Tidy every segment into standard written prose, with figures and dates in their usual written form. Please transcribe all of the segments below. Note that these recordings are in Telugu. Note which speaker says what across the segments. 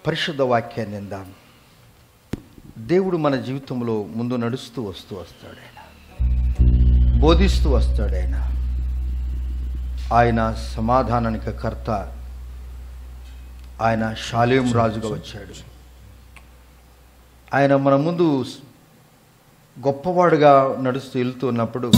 Speaker 1: పరిశుద్ధ వాక్యాన్ని విందాం. దేవుడు మన జీవితంలో ముందు నడుస్తూ వస్తాడు. ఆయన బోధిస్తూ వస్తాడు. ఆయన సమాధానానికి కర్త. ఆయన షాలేం రాజుగా వచ్చాడు. ఆయన మన ముందు గొప్పవాడుగా నడుస్తూ వెళ్తున్నప్పుడు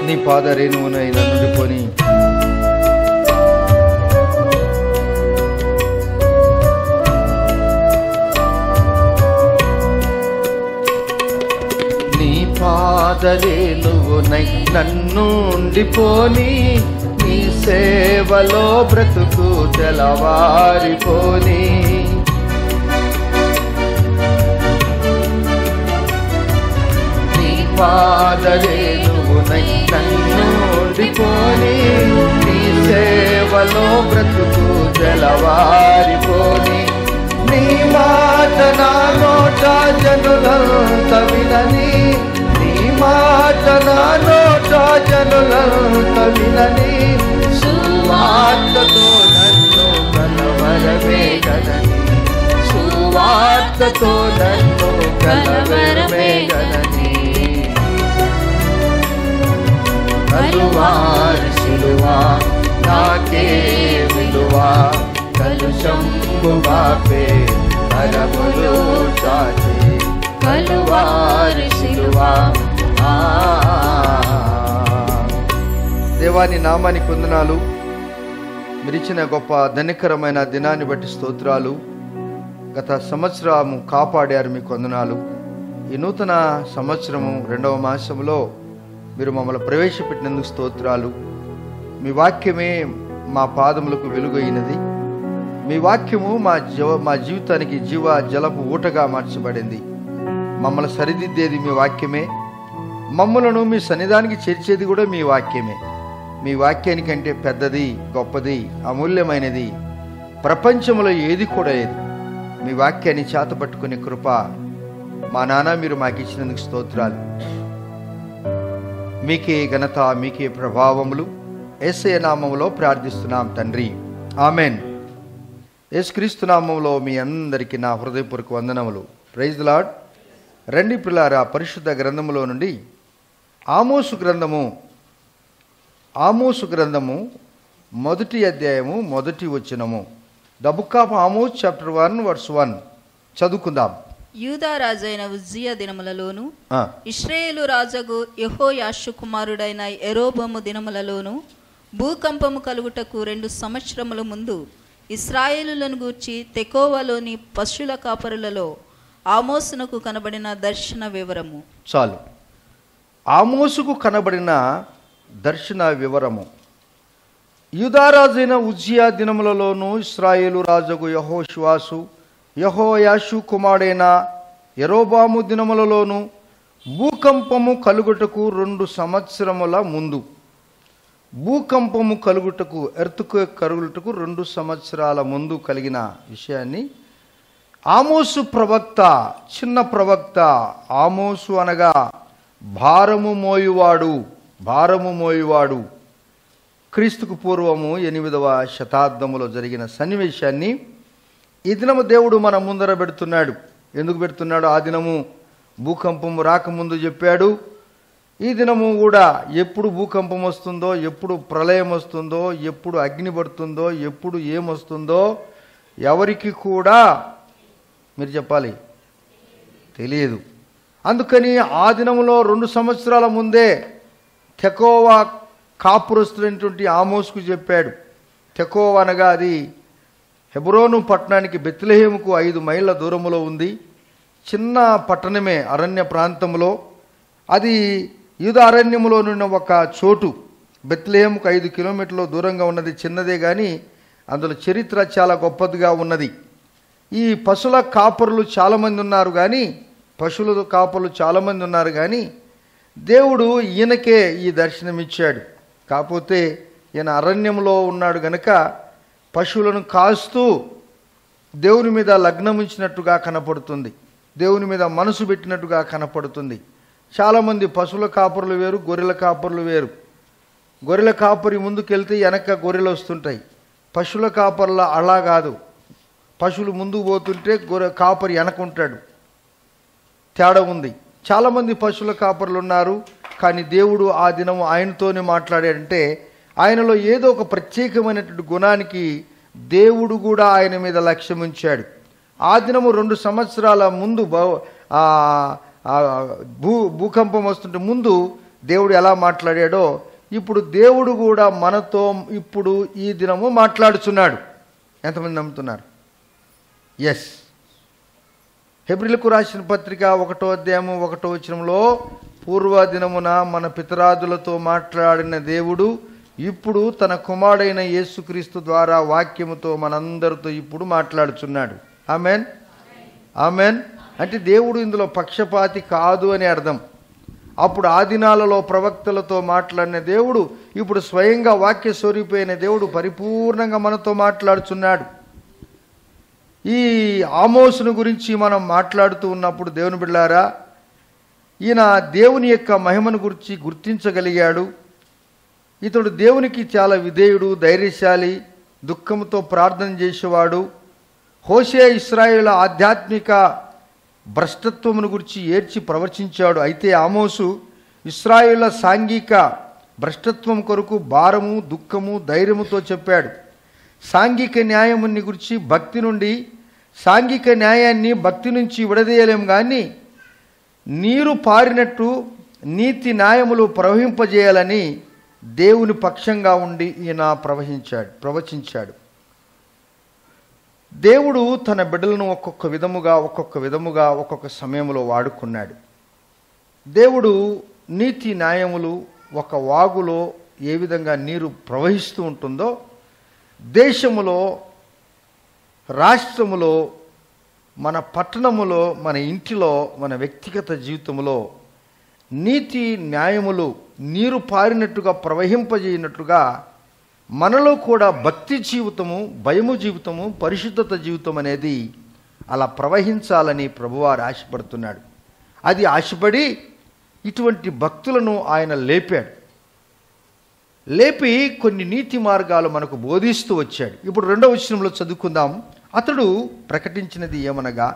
Speaker 1: నీ పాదరేణువునైనా నుండిపోని నీ పాదరేణువునై నన్ను ఉండిపోని, నీ సేవలో బ్రతుకు తెలవారిపోని. నీ పాదరేణువునై నన్ను ఉండిపోని, నీ సేవలో బ్రతుకు తెలవారిపోని. నీ మాట నా నోట జనులంత వినని, నీ మాట నా నోట జనులంత వినని. సువార్తతో నన్ను కలవరమే గనని, సువార్తతో నన్ను కలవరమే గనని. కలువారి సిలువా నాకే విలువా, కలుషంబు బాపే కరములు చాచే. కలువారి సిలువా. దేవాని నామానికి వందనాలు. మీరిచ్చిన గొప్ప ధన్యకరమైన దినాన్ని బట్టి స్తోత్రాలు. గత సంవత్సరము కాపాడారు, మీకు వందనాలు. ఈ నూతన సంవత్సరము 2వ మాసంలో మీరు మమ్మల్ని ప్రవేశపెట్టినందుకు స్తోత్రాలు. మీ వాక్యమే మా పాదములకు వెలుగైనది. మీ వాక్యము మా జీవితానికి జీవ జలపు ఊటగా మార్చబడింది. మమ్మల్ని సరిదిద్దేది మీ వాక్యమే. మమ్మలను మీ సన్నిధానికి చేర్చేది కూడా మీ వాక్యమే. మీ వాక్యానికంటే పెద్దది, గొప్పది, అమూల్యమైనది ప్రపంచంలో ఏది కూడా లేదు. మీ వాక్యాన్ని చేతపట్టుకునే కృప మా నాన్న మీరు మాకు ఇచ్చినందుకు స్తోత్రాలు. మీకే ఘనత, మీకే ప్రభావములు యేసయ్య నామములో ప్రార్థిస్తున్నాం తండ్రి, ఆమెన్. యేసుక్రీస్తు నామములో మీ అందరికీ నా హృదయపూర్వక వందనములు. Praise the Lord. రండి ప్రియులారా, పరిశుద్ధ గ్రంథములో నుండి ఆమోసు గ్రంథము 1వ అధ్యాయము 1వ వచనము. The book of Amos chapter 1 verse 1 చదువుకుందాం.
Speaker 2: యూదా రాజైన ఉజ్జియా దినములలోను, ఇశ్రాయేలు రాజగు యెహోయాషు కుమారుడైన యెరోబోము దినములలోను భూకంపము కలుగుటకు 2 సంవత్సరముల ముందు ఇశ్రాయేలులను గూర్చి తెకోవలోని పశువుల కాపరులలో ఆమోసునకు కనబడిన దర్శన వివరము.
Speaker 1: చాలు. ఆమోసుకు కనబడిన దర్శన వివరము. యూదారాజైన ఉజ్జియా దినములలోను ఇశ్రాయేలు రాజుగు యెహోయాషు కుమారుడైన యెరోబాము దినములలోను భూకంపము కలుగుటకు 2 సంవత్సరముల ముందు. భూకంపము కలుగుటకు, ఎర్త్క్వేక్ కలుగుటకు 2 సంవత్సరాల ముందు కలిగిన విషయాన్ని ఆమోసు ప్రవక్త, చిన్న ప్రవక్త. ఆమోసు అనగా భారము మోయువాడు. క్రీస్తుకు పూర్వము 8వ శతాబ్దములో జరిగిన సన్నివేశాన్ని ఈ దినము దేవుడు మన ముందర పెడుతున్నాడు. ఎందుకు పెడుతున్నాడు? ఆ దినము భూకంపము రాకముందు చెప్పాడు. ఈ దినము కూడా ఎప్పుడు భూకంపం వస్తుందో, ఎప్పుడు ప్రళయం వస్తుందో, ఎప్పుడు అగ్ని పడుతుందో, ఎప్పుడు ఏమొస్తుందో ఎవరికి కూడా మీరు చెప్పాలి తెలియదు. అందుకని ఆ దినములో 2 సంవత్సరాల ముందే తెకోవా కాపురస్తులైనటువంటి ఆమోసుకు చెప్పాడు. తెకోవా అనగా అది హెబ్రోను పట్టణానికి బెత్లెహేముకు 5 మైళ్ళ దూరములో ఉంది. చిన్న పట్టణమే, అరణ్య ప్రాంతంలో. అది యూదా అరణ్యములో ఉన్న ఒక చోటు. బెత్లెహేముకు 5 కిలోమీటర్ల దూరంగా ఉన్నది. చిన్నదే కానీ అందులో చరిత్ర చాలా గొప్పదిగా ఉన్నది. ఈ పశువుల కాపరులు చాలామంది ఉన్నారు కానీ దేవుడు ఈయనకే ఈ దర్శనమిచ్చాడు. కాకపోతే ఈయన అరణ్యంలో ఉన్నాడు గనక పశువులను కాస్తూ దేవుని మీద లగ్నముంచినట్టుగా కనపడుతుంది. దేవుని మీద మనసు పెట్టినట్టుగా కనపడుతుంది. చాలామంది పశువుల కాపరులు వేరు, గొర్రెల కాపరులు వేరు. గొర్రెల కాపరి ముందుకెళ్తే వెనక గొర్రెలు వస్తుంటాయి. పశువుల కాపర్ల అలా కాదు. పశువులు ముందుకు పోతుంటే కాపరి వెనకుంటాడు. తేడా ఉంది. చాలామంది పశువుల కాపరులు ఉన్నారు, కానీ దేవుడు ఆ దినం ఆయనతోనే మాట్లాడాడంటే ఆయనలో ఏదో ఒక ప్రత్యేకమైనటువంటి గుణానికి దేవుడు కూడా ఆయన మీద లక్ష్యం ఉంచాడు. ఆ దినము 2 సంవత్సరాల ముందు భూకంపం వస్తుంటే ముందు దేవుడు ఎలా మాట్లాడాడో ఇప్పుడు దేవుడు కూడా మనతో ఇప్పుడు ఈ దినము మాట్లాడుచున్నాడు. ఎంతమంది నమ్ముతున్నారు? ఎస్. హెబ్రీలకు రాసిన పత్రిక 1వ అధ్యాయము 1వ వచనంలో పూర్వదినమున మన పితరాదులతో మాట్లాడిన దేవుడు ఇప్పుడు తన కుమారుడైన యేసుక్రీస్తు ద్వారా వాక్యముతో మనందరితో ఇప్పుడు మాట్లాడుచున్నాడు. Amen, amen. అంటే దేవుడు ఇందులో పక్షపాతి కాదు అని అర్థం. అప్పుడు ఆ దినాలలో ప్రవక్తలతో మాట్లాడిన దేవుడు ఇప్పుడు స్వయంగా వాక్య స్వరూపైన దేవుడు పరిపూర్ణంగా మనతో మాట్లాడుచున్నాడు. ఈ ఆమోసును గురించి మనం మాట్లాడుతూ ఉన్నప్పుడు దేవుని బిడ్డలారా, ఈయన దేవుని యొక్క మహిమను గురించి గుర్తించగలిగాడు. ఇతడు దేవునికి చాలా విధేయుడు, ధైర్యశాలి, దుఃఖంతో ప్రార్థన చేసేవాడు. హోషేయ ఇశ్రాయేలుల ఆధ్యాత్మిక భ్రష్టత్వమును గురించి ఏడ్చి ప్రవచించాడు. అయితే ఆమోసు ఇశ్రాయేలుల సాంఘిక భ్రష్టత్వం కొరకు భారము, దుఃఖము, ధైర్యముతో చెప్పాడు. సాంఘిక న్యాయముని గురించి భక్తి నుండి, సాంఘిక న్యాయాన్ని భక్తి నుంచి విడదీయలేం, కానీ నీరు పారినట్టు నీతి న్యాయములు ప్రవహింపజేయాలని దేవుని పక్షంగా ఉండి ఈయన ప్రవచించాడు. దేవుడు తన బిడ్డలను ఒక్కొక్క విధముగా ఒక్కొక్క సమయంలో వాడుకున్నాడు. దేవుడు నీతి న్యాయములు ఒక వాగులో ఏ విధంగా నీరు ప్రవహిస్తూ ఉంటుందో దేశములో, రాష్ట్రములో, మన పట్టణములో, మన ఇంటిలో, మన వ్యక్తిగత జీవితంలో నీతి న్యాయములు నీరు పారినట్టుగా ప్రవహింపజేయనట్టుగా మనలో కూడా భక్తి జీవితము, భయము జీవితము, పరిశుద్ధత జీవితం అనేది అలా ప్రవహించాలని ప్రభువారు ఆశపడుతున్నాడు. అది ఆశపడి ఇటువంటి భక్తులను ఆయన లేపి కొన్ని నీతి మార్గాలు మనకు బోధిస్తూ వచ్చాడు. ఇప్పుడు 2వ వచనంలో చదువుకుందాం. అతడు ప్రకటించినది ఏమనగా,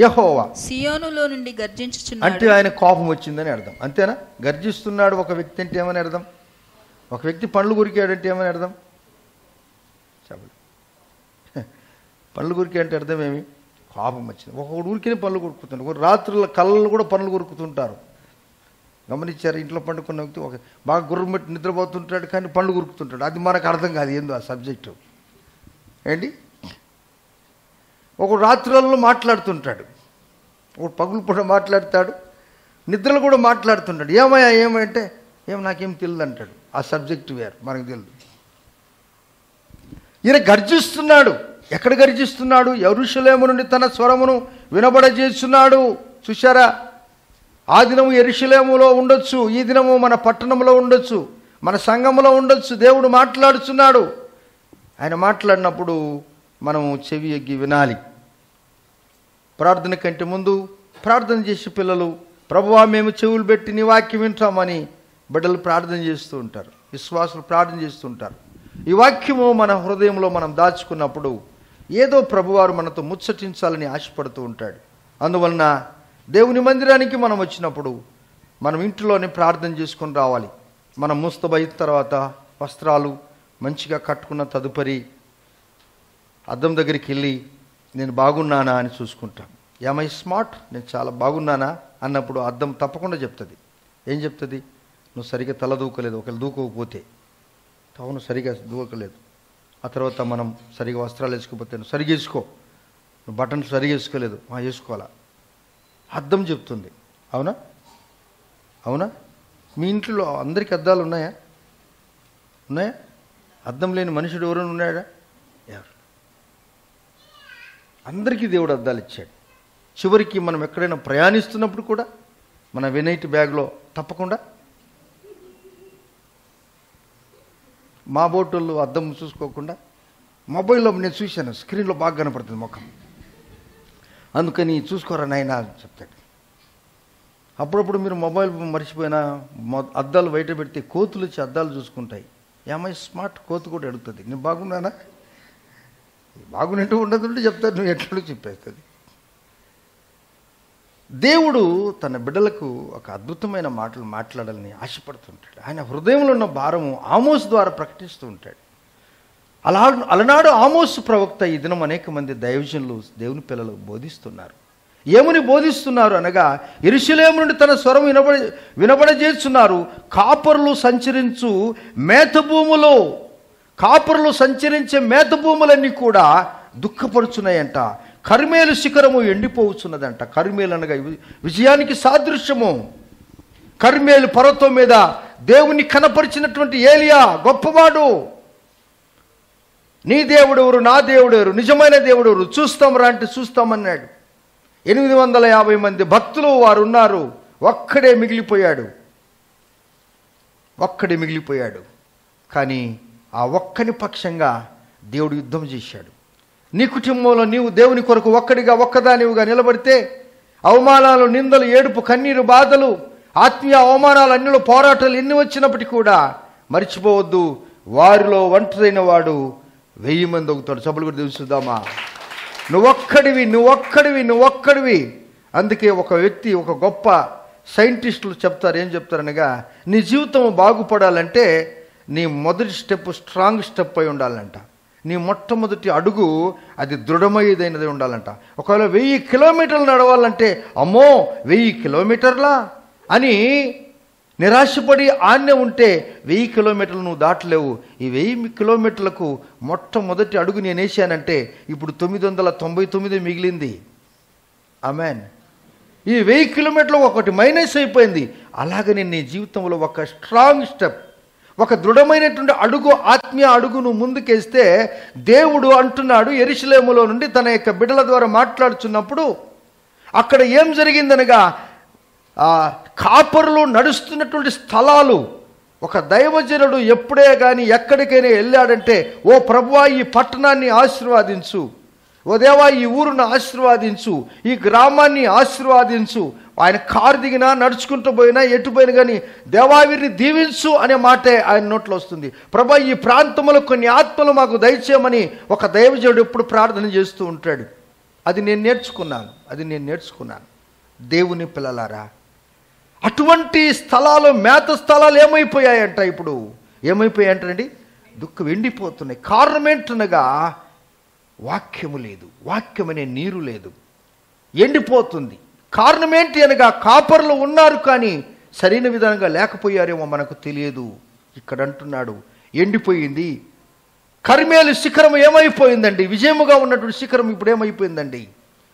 Speaker 1: యెహోవా
Speaker 2: సియోనులో నుండి గర్జించుచున్నాడు.
Speaker 1: అంటే ఆయన కోపం వచ్చిందని అర్థం. అంతేనా? గర్జిస్తున్నాడు ఒక వ్యక్తి అంటే ఏమని అర్థం? ఒక వ్యక్తి పండ్లు కొరికాడంటే ఏమని అర్థం? చెప్పండి. పండ్లు కొరికే అంటే అర్థం ఏమి? కోపం వచ్చింది. ఒక్కొక్కడు ఊరికే పండ్లు కొరుకుతుంటారు. ఒక రాత్రుల కళ్ళలు కూడా పండ్లు కొరుకుతుంటారు. గమనించారు? ఇంట్లో పండుకున్న వ్యక్తి ఒక బాగా గుర్రం పెట్టి నిద్రపోతుంటాడు, కానీ పండ్లు కొరుకుతుంటాడు. అది మనకు అర్థం కాదు ఏందో ఆ సబ్జెక్టు. ఏంటి? ఒక రాత్రులలో మాట్లాడుతుంటాడు, ఒక పగులు పూట మాట్లాడతాడు, నిద్రలు కూడా మాట్లాడుతుంటాడు. ఏమంటే నాకేం తెలియదు అంటాడు. ఆ సబ్జెక్టు వేరు, మనకు తెలియదు. ఈయన గర్జిస్తున్నాడు. ఎక్కడ గర్జిస్తున్నాడు? యెరూషలేము నుండి తన స్వరమును వినబడజేస్తున్నాడు. చూశారా? ఆ దినము యెరూషలేములో ఉండొచ్చు, ఈ దినము మన పట్టణంలో ఉండొచ్చు, మన సంఘములో ఉండొచ్చు. దేవుడు మాట్లాడుతున్నాడు. ఆయన మాట్లాడినప్పుడు మనము చెవి ఎగ్గి వినాలి. ప్రార్థన కంటే ముందు ప్రార్థన చేసే పిల్లలు, ప్రభువా మేము చెవులు పెట్టి నీ వాక్యం వింటామని బిడ్డలు ప్రార్థన చేస్తూ ఉంటారు. విశ్వాసులు ప్రార్థన చేస్తూ ఉంటారు. ఈ వాక్యము మన హృదయంలో మనం దాచుకున్నప్పుడు ఏదో ప్రభువారు మనతో ముచ్చటించాలని ఆశపడుతూ ఉంటాడు. అందువలన దేవుని మందిరానికి మనం వచ్చినప్పుడు మనం ఇంట్లోనే ప్రార్థన చేసుకొని రావాలి. మనం ముస్తబయిన తర్వాత వస్త్రాలు మంచిగా కట్టుకున్న తదుపరి అద్దం దగ్గరికి వెళ్ళి నేను బాగున్నానా అని చూసుకుంటాం. యామై స్మార్ట్, నేను చాలా బాగున్నానా అన్నప్పుడు అద్దం తప్పకుండా చెప్తుంది. ఏం చెప్తుంది? నువ్వు సరిగా తల దూకలేదు. ఒకవేళ దూకోకపోతే అవును సరిగా దూకలేదు. ఆ తర్వాత మనం సరిగా వస్త్రాలు వేసుకోకపోతే నువ్వు సరిగా వేసుకో, నువ్వు బటన్స్ సరిగా వేసుకోలేదు, వేసుకోవాలా. అద్దం చెప్తుంది. అవునా? అవునా? మీ ఇంట్లో అందరికీ అద్దాలు ఉన్నాయా? అద్దం లేని మనుషుడు ఎవరైనా ఉన్నాడా? ఎవరు? అందరికీ దేవుడు అద్దాలు ఇచ్చాడు. చివరికి మనం ఎక్కడైనా ప్రయాణిస్తున్నప్పుడు కూడా మన వెనైట్ బ్యాగ్లో తప్పకుండా మా బోటోళ్ళు అద్దం చూసుకోకుండా మొబైల్లో నేను చూశాను, స్క్రీన్లో బాగా కనపడుతుంది ముఖం. అందుకని చూసుకోరా నాయనా అని చెప్తాడు. అప్పుడప్పుడు మీరు మొబైల్ మర్చిపోయినా అద్దాలు బయట పెడితే కోతులు వచ్చి అద్దాలు చూసుకుంటాయి. ఏమై స్మార్ట్ కోతు కూడా అడుగుతుంది, నేను బాగున్నానా, బాగున్నట్టు ఉండదంటే చెప్తాడు, నువ్వు ఎట్లా చెప్పేస్తుంది. దేవుడు తన బిడ్డలకు ఒక అద్భుతమైన మాటలు మాట్లాడాలని ఆశపడుతుంటాడు. ఆయన హృదయంలో ఉన్న భారము ఆమోసు ద్వారా ప్రకటిస్తూ ఉంటాడు. అలనాడు ఆమోసు ప్రవక్త ఈ దినం అనేక మంది దైవజనులు దేవుని పిల్లలు బోధిస్తున్నారు. ఏమని బోధిస్తున్నారు అనగా, యెరూషలేము నుండి తన స్వరం వినబడజేస్తున్నారు. కాపరులు సంచరించు మేతభూములో, కాపరులు సంచరించే మేతభూములన్నీ కూడా దుఃఖపరుచున్నాయంట. కర్మేలు శిఖరము ఎండిపోవచ్చున్నదంట. కర్మేలు అనగా విజయానికి సాదృశ్యము. కర్మేలు పర్వతం మీద దేవుని కనపరిచినటువంటి ఏలియా గొప్పవాడు. నీ దేవుడెవరు, నా దేవుడెవరు, నిజమైన దేవుడెవరు, చూస్తాంరా అంటే చూస్తామన్నాడు. 850 మంది భక్తులు వారు ఉన్నారు. ఒక్కడే మిగిలిపోయాడు. కానీ ఆ ఒక్కని పక్షంగా దేవుడు యుద్ధం చేశాడు. నీ కుటుంబంలో నీవు దేవుని కొరకు ఒక్కదానివిగా నిలబడితే అవమానాలు, నిందలు, ఏడుపు, కన్నీరు, బాధలు, ఆత్మీయ అవమానాలు, అన్నిలో పోరాటాలు ఎన్ని వచ్చినప్పటికీ కూడా మర్చిపోవద్దు, వారిలో ఒంటరైన వాడు 1000 మంది అవుతాడు. సభలు కూడా తెలుసుదామా? నువ్వొక్కడివి. అందుకే ఒక వ్యక్తి, ఒక గొప్ప సైంటిస్టులు చెప్తారు, ఏం చెప్తారనగా, నీ జీవితం బాగుపడాలంటే నీ మొదటి స్టెప్ స్ట్రాంగ్ స్టెప్ అయి ఉండాలంట. నీ మొట్టమొదటి అడుగు అది దృఢమైనది ఉండాలంట. ఒకవేళ 1000 కిలోమీటర్లు నడవాలంటే, అమ్మో 1000 కిలోమీటర్లా అని నిరాశపడి ఆన్నే ఉంటే 1000 కిలోమీటర్లు నువ్వు దాటలేవు. ఈ 1000 కిలోమీటర్లకు మొట్టమొదటి అడుగు నేను వేసానంటే ఇప్పుడు 999 మిగిలింది. ఆమెన్. ఈ 1000 కిలోమీటర్లు ఒకటి మైనస్ అయిపోయింది. అలాగనే నీ జీవితంలో ఒక స్ట్రాంగ్ స్టెప్, ఒక దృఢమైనటువంటి అడుగు, ఆత్మీయ అడుగు నువ్వు ముందుకేస్తే దేవుడు అంటున్నాడు, యెరూషలేములో నుండి తన యొక్క బిడ్డల ద్వారా మాట్లాడుచున్నప్పుడు అక్కడ ఏం జరిగిందనగా, కాపరులు నడుస్తున్నటువంటి స్థలాలు, ఒక దైవజనుడు ఎప్పుడే కానీ ఎక్కడికైనా వెళ్ళాడంటే, ఓ ప్రభువా ఈ పట్టణాన్ని ఆశీర్వాదించు, ఓ దేవా ఈ ఊరును ఆశీర్వాదించు, ఈ గ్రామాన్ని ఆశీర్వాదించు. ఆయన కారు దిగినా, నడుచుకుంటూ పోయినా, ఎటు పోయినా కానీ దేవా వీరిని దీవించు అనే మాటే ఆయన నోట్లో వస్తుంది. ప్రభా ఈ ప్రాంతంలో కొన్ని ఆత్మలు మాకు దయచేయమని ఒక దైవజనుడు ఎప్పుడు ప్రార్థన చేస్తూ ఉంటాడు. అది నేను నేర్చుకున్నాను. దేవుని పిల్లలారా, అటువంటి స్థలాలు, మేత స్థలాలు ఏమైపోయాయంట? ఇప్పుడు ఏమైపోయాయంటండి? దుఃఖం ఎండిపోతున్నాయి. కారణం ఏంటనగా, వాక్యము లేదు, వాక్యమనే నీరు లేదు, ఎండిపోతుంది. కారణం ఏంటి అనగా, కాపరులు ఉన్నారు కానీ సరైన విధంగా లేకపోయారేమో మనకు తెలియదు. ఇక్కడ అంటున్నాడు ఎండిపోయింది. కర్మేలు శిఖరం ఏమైపోయిందండి? విజయముగా ఉన్నటువంటి శిఖరం ఇప్పుడు ఏమైపోయిందండి?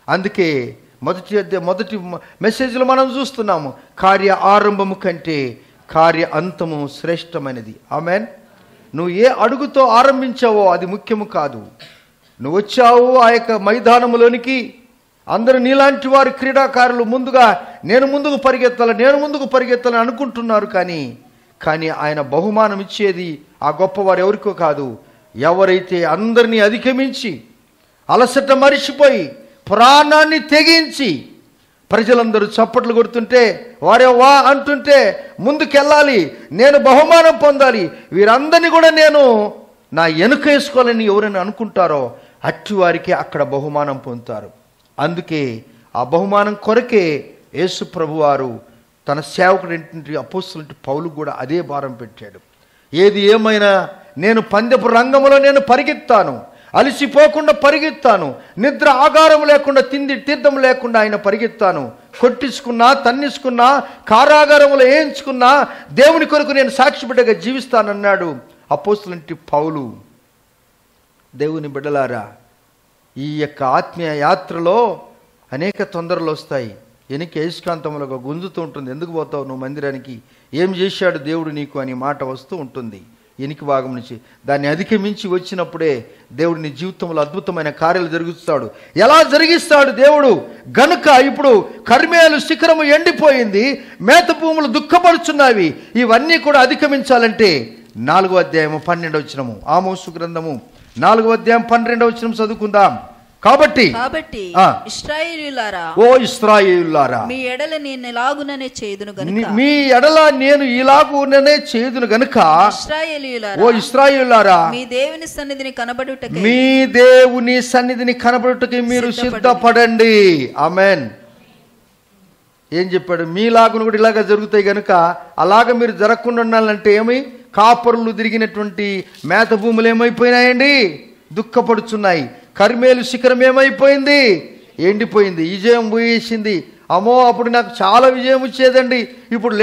Speaker 1: అందుకే మొదటి మెసేజ్లో మనం చూస్తున్నాము, కార్య ఆరంభము కంటే కార్య అంతము శ్రేష్టమైనది. ఆమెన్. నువ్వు ఏ అడుగుతో ఆరంభించావో అది ముఖ్యము కాదు. నువ్వు వచ్చావు ఆ యొక్క మైదానములోనికి, అందరూ నీలాంటి వారు క్రీడాకారులు ముందుగా నేను ముందుకు పరిగెత్తాలని అనుకుంటున్నారు. కానీ ఆయన బహుమానం ఇచ్చేది ఆ గొప్పవారు ఎవరికో కాదు, ఎవరైతే అందరినీ అధిగమించి అలసట మరిచిపోయి ప్రాణాన్ని తెగించి ప్రజలందరూ చప్పట్లు కొడుతుంటే, వారే వా అంటుంటే ముందుకెళ్ళాలి, నేను బహుమానం పొందాలి, వీరందరినీ కూడా నేను నా వెనుక వేసుకోవాలని ఎవరైనా అనుకుంటారో అట్టి వారికి అక్కడ బహుమానం పొందుతారు. అందుకే ఆ బహుమానం కొరకే యేసు ప్రభువారు తన సేవకుడి అపోస్తలుడి పౌలు కూడా అదే భారం పెట్టాడు. ఏది ఏమైనా నేను పందెపు రంగంలో నేను పరిగెత్తాను, అలసిపోకుండా పరిగెత్తాను, నిద్ర ఆగారం లేకుండా, తిండి తీర్థం లేకుండా ఆయన పరిగెత్తాను, కొట్టించుకున్నా, తన్నిసుకున్నా, కారాగారంలో వేయించుకున్నా దేవుని కొరకు నేను సాక్షిబిడ్డగా జీవిస్తానన్నాడు అపోస్తలుడి పౌలు. దేవుని బిడ్డలారా, ఈ యొక్క ఆత్మీయ యాత్రలో అనేక తొందరలు వస్తాయి. వెనక్కి అయస్కాంతములుగా గుంజుతూ ఉంటుంది. ఎందుకు పోతావు నువ్వు మందిరానికి, ఏం చేశాడు దేవుడు నీకు అని మాట వస్తూ ఉంటుంది వెనికి భాగం నుంచి. దాన్ని అధిగమించి వచ్చినప్పుడే దేవుడు నీ జీవితంలో అద్భుతమైన కార్యాలు జరుగుతాడు. ఎలా జరిగిస్తాడు దేవుడు? గనుక ఇప్పుడు కర్మేలు శిఖరము ఎండిపోయింది, మేత భూములు దుఃఖపడుచున్నవి. ఇవన్నీ కూడా అధిగమించాలంటే 4వ అధ్యాయము 12వ వచనము, ఆమోసు గ్రంథము 4వ అధ్యాయం 12వ వచనం చదువుకుందాం. కాబట్టి ఆ.
Speaker 2: ఇశ్రాయేలీయులారా,
Speaker 1: ఓ ఇశ్రాయేలులారా,
Speaker 2: మీ ఎడల నేను ఎలాగుననే చేయుదును గనుక
Speaker 1: మీ ఎడల నేను ఇలాగుననే చేయుదును గనుక
Speaker 2: ఇశ్రాయేలీయులారా,
Speaker 1: ఓ ఇశ్రాయేలులారా,
Speaker 2: మీ దేవుని సన్నిధిని కనబడుటకై
Speaker 1: మీ దేవుని సన్నిధిని కనబడుటకి మీరు సిద్ధపడండి. ఆమెన్. ఏం చెప్పాడు? మీలాగును కూడా ఇలాగ జరుగుతాయి గనుక అలాగ మీరు జరగకుండా ఉండాలంటే ఏమి? కాపరులు తిరిగినటువంటి మేత భూములు ఏమైపోయినాయండి? దుఃఖపడుచున్నాయి. కర్మేలు శిఖరం ఏమైపోయింది? ఎండిపోయింది. విజయం పోయేసింది. అమ్మో, అప్పుడు నాకు చాలా విజయం వచ్చేదండి, ఇప్పుడు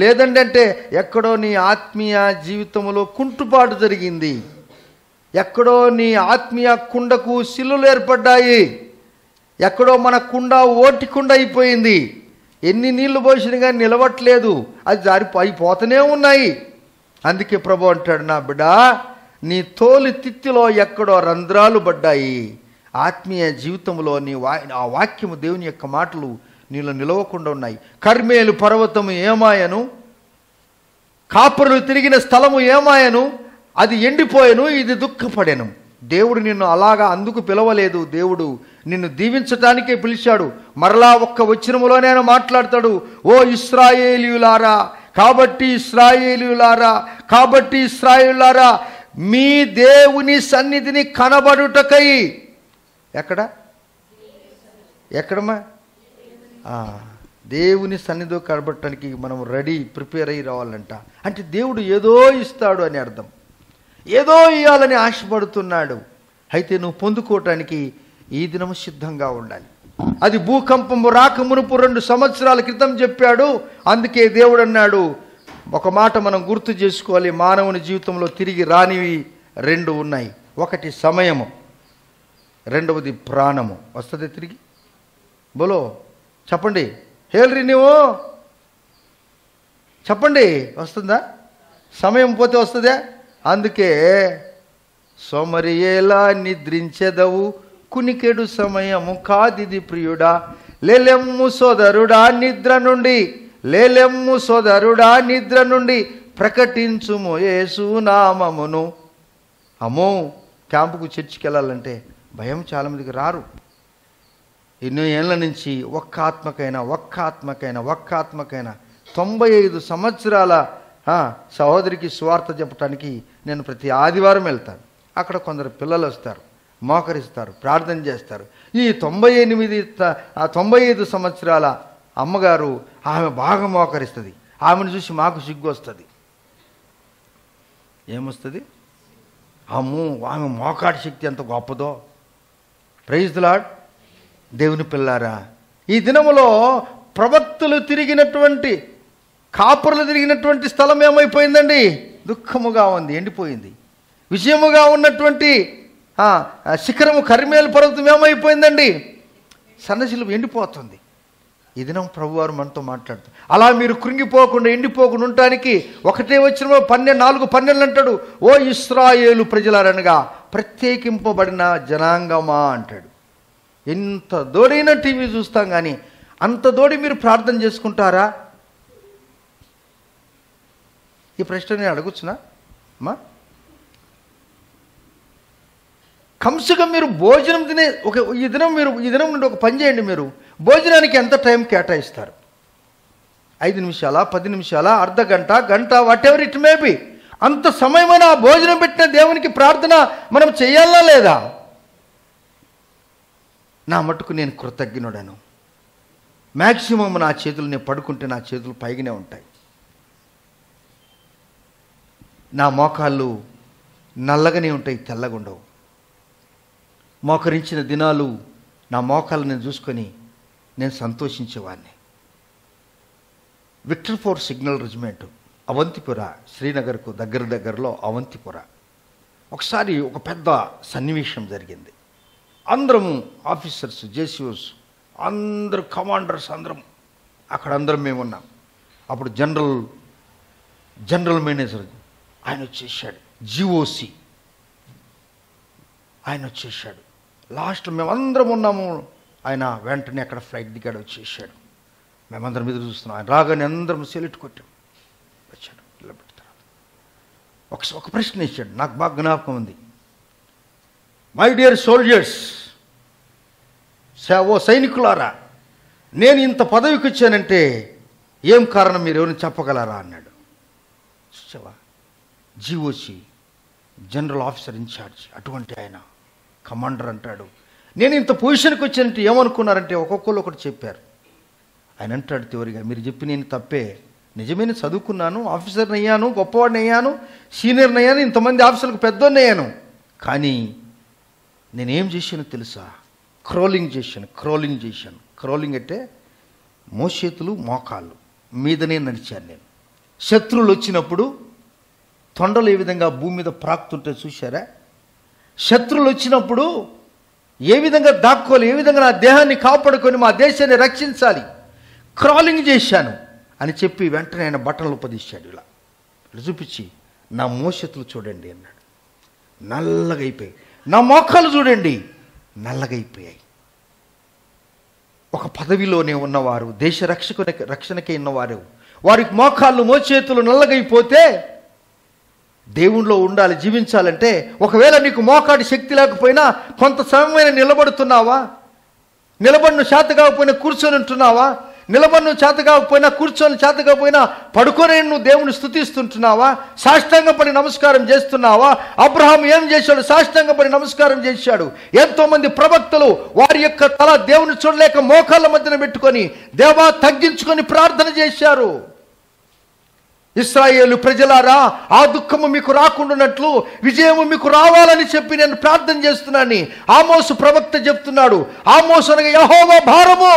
Speaker 1: లేదండి అంటే ఎక్కడో నీ ఆత్మీయ జీవితంలో కుంటుపాటు జరిగింది. ఎక్కడో నీ ఆత్మీయ కుండకు సిల్లులు ఏర్పడ్డాయి. ఎక్కడో మన కుండ ఓటి కుండ అయిపోయింది. ఎన్ని నీళ్లు పోసినా కానీ నిలవట్లేదు, అది అయిపోతూనే ఉన్నాయి. అందుకే ప్రభు అంటాడు, నా బిడ్డ, నీ తోలి తిత్తిలో ఎక్కడో రంధ్రాలు పడ్డాయి. ఆత్మీయ జీవితంలో ఆ వాక్యము, దేవుని యొక్క మాటలు నీలో నిలవకుండా ఉన్నాయి. కర్మేలు పర్వతము ఏమాయను, కాపరులు తిరిగిన స్థలము ఏమాయను, అది ఎండిపోయాను, ఇది దుఃఖపడెను. దేవుడు నిన్ను అలాగా అందుకు పిలవలేదు. దేవుడు నిన్ను దీవించటానికే పిలిచాడు. మరలా ఒక్క వచనములోనే ఆయన మాట్లాడతాడు, ఓ ఇశ్రాయేలీయులారా, కాబట్టి ఇశ్రాయేలీయులారా, మీ దేవుని సన్నిధిని కనబడుటకై. ఎక్కడమ్మా? దేవుని సన్నిధిలో కనబడటానికి మనం ప్రిపేర్ అయ్యి రావాలంట. అంటే దేవుడు ఏదో ఇస్తాడు అని అర్థం. ఏదో ఇవ్వాలని ఆశపడుతున్నాడు. అయితే నువ్వు పొందుకోవటానికి ఈ దినము సిద్ధంగా ఉండాలి. అది భూకంపము రాకమునుపు 2 సంవత్సరాల క్రితం చెప్పాడు. అందుకే దేవుడు అన్నాడు, ఒక మాట మనం గుర్తు చేసుకోవాలి, మానవుని జీవితంలో తిరిగి రానివి 2 ఉన్నాయి. ఒకటి సమయము, రెండవది ప్రాణము. వస్తుంది తిరిగి? బోలో చెప్పండి. హేల్రీ నీవు చెప్పండి, వస్తుందా? సమయం పోతే వస్తుందా? అందుకే సోమరియేలా నిద్రించెదవు, కునికెడు సమయము కాదిది ప్రియుడా, లేలెమ్ము సోదరుడా నిద్ర నుండి ప్రకటించుము యేసు నామమును. అమ్మో, క్యాంపుకు చర్చికి వెళ్ళాలంటే భయం, చాలామందికి రారు. ఎన్నో ఏళ్ళ నుంచి ఒక్క ఆత్మకైనా 95 సంవత్సరాల సహోదరికి సువార్త చెప్పడానికి నేను ప్రతి ఆదివారం వెళ్తాను. అక్కడ కొందరు పిల్లలు వస్తారు, మోకరిస్తారు, ప్రార్థన చేస్తారు. ఈ 95 సంవత్సరాల అమ్మగారు, ఆమె బాగా మోకరిస్తుంది. ఆమెను చూసి మాకు సిగ్గు వస్తుంది. ఏమొస్తుంది? అమ్మో, ఆమె మోకాటి శక్తి ఎంత గొప్పదో. Praise the Lord. దేవుని పిల్లారా, ఈ దినములో ప్రవక్తలు తిరిగినటువంటి, కాపరులు తిరిగినటువంటి స్థలం ఏమైపోయిందండి? దుఃఖముగా ఉంది, ఎండిపోయింది. విజయముగా ఉన్నటువంటి శిఖరము కర్మేలు పర్వతం ఏమైపోయిందండి? సన్నశిలువ ఎండిపోతుంది. ఈ దినం ప్రభువారు మనతో మాట్లాడుతారు. అలా మీరు కృంగిపోకుండా, ఎండిపోకుండా ఉండటానికి ఒకటే వచ్చిన 4:12 అంటాడు, ఓ ఇశ్రాయేలు ప్రజలారనగా ప్రత్యేకింపబడిన జనాంగమా అంటాడు. ఎంత దోడైనా టీవీ చూస్తాం, కానీ అంత దోడి మీరు ప్రార్థన చేసుకుంటారా? ఈ ప్రశ్న నేను అడగొచ్చునా అమ్మా? కంసుగా మీరు భోజనం తినే ఈ దినం నుండి ఒక పని చేయండి. మీరు భోజనానికి ఎంత టైం కేటాయిస్తారు? 5 నిమిషాలా, 10 నిమిషాలా, అర్ధ గంట, what ever it may be. అంత సమయమైన ఆ భోజనం పెట్టిన దేవునికి ప్రార్థన మనం చేయాలా లేదా? నా మటుకు నేను కృతజ్ఞుడను. మ్యాక్సిమం నా చేతులు, నేను పడుకుంటే నా చేతులు పైగానే ఉంటాయి. నా మోకాళ్ళు నల్లగానే ఉంటాయి, తెల్లగా ఉండవు. మోకరించిన దినాలు నా మోకాళ్ళు నేను చూసుకొని నేను సంతోషించేవాడిని. Victor four signal regiment, Avantipura, శ్రీనగర్కు దగ్గరలో అవంతిపుర. ఒకసారి ఒక పెద్ద సన్నివేశం జరిగింది. అందరము ఆఫీసర్స్, జేసీఓస్, అందరు కమాండర్స్, అందరం మేము ఉన్నాం. అప్పుడు జనరల్ మేనేజర్ ఆయన వచ్చేసాడు, జీఓసి ఆయన వచ్చేసాడు. లాస్ట్ మేమందరం ఉన్నాము. ఆయన వెంటనే అక్కడ ఫ్లైట్ దిగాడు, వచ్చేసాడు. మేమందరం మీద చూస్తున్నాం. ఆయన రాగానే అందరం సెలెక్ట్ కొట్టాం. వచ్చాడు, నిలబెట్టిన తర్వాత ఒక ప్రశ్న ఇచ్చాడు, నాకు బాగా జ్ఞాపకం ఉంది. మై డియర్ సోల్జర్స్, ఓ సైనికులారా, నేను ఇంత పదవికి వచ్చానంటే ఏం కారణం మీరు ఎవరిని చెప్పగలరా అన్నాడు. చూసావా, జీఓసి జనరల్ ఆఫీసర్ ఇన్ఛార్జ్, అటువంటి ఆయన కమాండర్ అంటాడు, నేను ఇంత పొజిషన్కి వచ్చానంటే ఏమనుకున్నారంటే ఒక్కొక్కరు ఒకటి చెప్పారు. ఆయన అంటాడు చివరిగా, మీరు చెప్పి నేను తప్పే, నిజమే, నేను చదువుకున్నాను, ఆఫీసర్ని అయ్యాను, గొప్పవాడిని అయ్యాను, సీనియర్ని అయ్యాను, ఇంతమంది ఆఫీసర్లకు పెద్దోడిని అయ్యాను, కానీ నేనేం చేశాను తెలుసా? క్రోలింగ్ చేశాను. క్రోలింగ్ అంటే మోచేతులు మోకాళ్ళు మీదనే నడిచాను నేను. శత్రువులు వచ్చినప్పుడు తొండలు ఏ విధంగా భూమి మీద ప్రాక్తుంటే చూశారా? శత్రువులు వచ్చినప్పుడు ఏ విధంగా దాక్కోవాలి, ఏ విధంగా నా దేహాన్ని కాపాడుకొని మా దేశాన్ని రక్షించాలి, క్రాలింగ్ చేశాను అని చెప్పి వెంటనే ఆయన బట్టలు ఉపదిశాడు. ఇలా చూపించి, నా మోచేతులు చూడండి అన్నాడు, నల్లగా అయిపోయాయి. నా మోకాలు చూడండి, నల్లగా అయిపోయాయి. ఒక పదవిలోనే ఉన్నవారు, దేశ రక్షణకే ఉన్నవారు, వారికి మోకాళ్ళు మోచేతులు నల్లగైపోతే దేవుణ్ణిలో ఉండాలి, జీవించాలంటే ఒకవేళ నీకు మోకాడి శక్తి లేకపోయినా కొంత సమయమైన నిలబడుతున్నావా? నిలబడిన చేత కాకపోయినా కూర్చొని ఉంటున్నావా? నిలబడిన చేత కాకపోయినా కూర్చొని చేత కాకపోయినా పడుకొని నువ్వు దేవుని స్తుతిస్తుంటున్నావా? సాష్టాంగపడి నమస్కారం చేస్తున్నావా? అబ్రహాం ఏం చేశాడు? సాష్టాంగపడి నమస్కారం చేశాడు. ఎంతోమంది ప్రవక్తలు వారి యొక్క తల దేవుని చూడలేక మోకాళ్ళ మధ్యన పెట్టుకొని దేవా తగ్గించుకొని ప్రార్థన చేశారు. ఇశ్రాయేలు ప్రజలారా, ఆ దుఃఖము మీకు రాకుండానట్లు విజయము మీకు రావాలని చెప్పి నేను ప్రార్థన చేస్తున్నాను. ఆమోసు ప్రవక్త చెప్తున్నాడు. ఆమోసు అనగా యెహోవా భారము.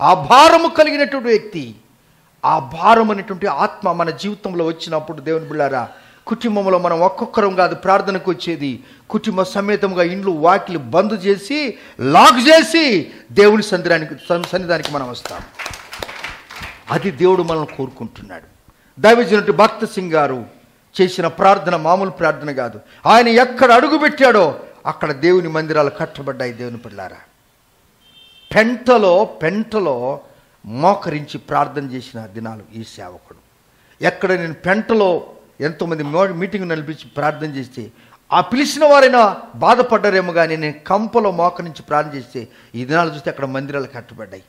Speaker 1: ఆ భారము కలిగినటువంటి వ్యక్తి, ఆ భారం అనేటువంటి ఆత్మ మన జీవితంలో వచ్చినప్పుడు దేవుని బిడ్డలారా, కుటుంబంలో మనం ఒక్కొక్కరం కాదు ప్రార్థనకు వచ్చేది, కుటుంబ సమేతంగా ఇండ్లు వాకిలి బంద్ చేసి లాక్ చేసి దేవుని సన్నిధానికి మనం వస్తాం. అది దేవుడు మనల్ని కోరుకుంటున్నాడు. దైవజనుడు భక్త సింగ్ గారు చేసిన ప్రార్థన మామూలు ప్రార్థన కాదు. ఆయన ఎక్కడ అడుగు పెట్టాడో అక్కడ దేవుని మందిరాలు కట్టబడ్డాయి. దేవుని పిల్లారా, పెంటలో మోకరించి ప్రార్థన చేసిన దినాలు ఈ సేవకుడు. ఎక్కడ నేను పెంటలో ఎంతోమంది మీటింగ్ నడిపించి ప్రార్థన చేస్తే ఆ పిలిచిన వారైనా బాధపడ్డారేమో, కానీ నేను కంపలో మోకరించి ప్రార్థన చేస్తే ఈ దినాలు చూస్తే అక్కడ మందిరాలు కట్టబడ్డాయి.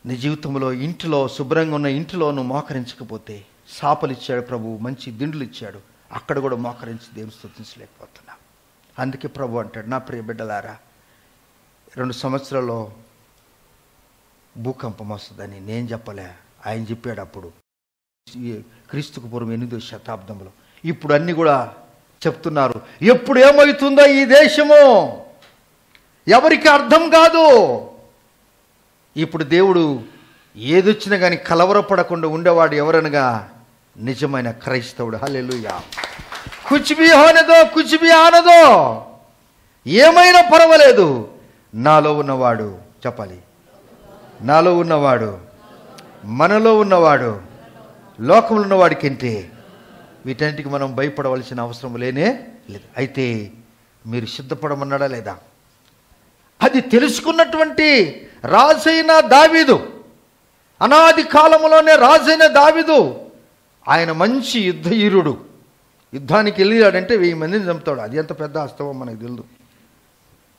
Speaker 1: నీ జీవితంలో ఇంటిలో శుభ్రంగా ఉన్న ఇంటిలో నువ్వు మోకరించకపోతే సాపలు ఇచ్చాడు ప్రభు, మంచి దిండులు ఇచ్చాడు, అక్కడ కూడా మోకరించి దేవుని స్తుతించలేకపోతున్నా. అందుకే ప్రభు అంటాడు, నా ప్రియ బిడ్డలారా, 2 సంవత్సరాల్లో భూకంపం వస్తుందని నేను చెప్పలే, ఆయన చెప్పాడు అప్పుడు, క్రీస్తుకు పూర్వం 8వ శతాబ్దంలో. ఇప్పుడు అన్నీ కూడా చెప్తున్నారు. ఎప్పుడు ఏమవుతుందో ఈ దేశము ఎవరికి అర్థం కాదు. ఇప్పుడు దేవుడు ఏదొచ్చినా కానీ కలవరపడకుండా ఉండేవాడు ఎవరనగా నిజమైన క్రైస్తవుడు. హల్లెలూయా. కుచ్ భీ ఆనదో, ఏమైనా పర్వాలేదు, నాలో ఉన్నవాడు, చెప్పాలి, నాలో ఉన్నవాడు, మనలో ఉన్నవాడు, లోకంలో ఉన్నవాడి కంటే వీటన్నిటికి మనం భయపడవలసిన అవసరం లేనే లేదు. అయితే మీరు సిద్ధపడమన్నాడా లేదా? అది తెలుసుకున్నటువంటి రాజైన దావీదు, అనాది కాలంలోనే రాజైన దావీదు, ఆయన మంచి యుద్ధవీరుడు. యుద్ధానికి వెళ్ళాడంటే 1000 మందిని చంపుతాడు. అది ఎంత పెద్ద హస్తమో మనకు తెలియదు.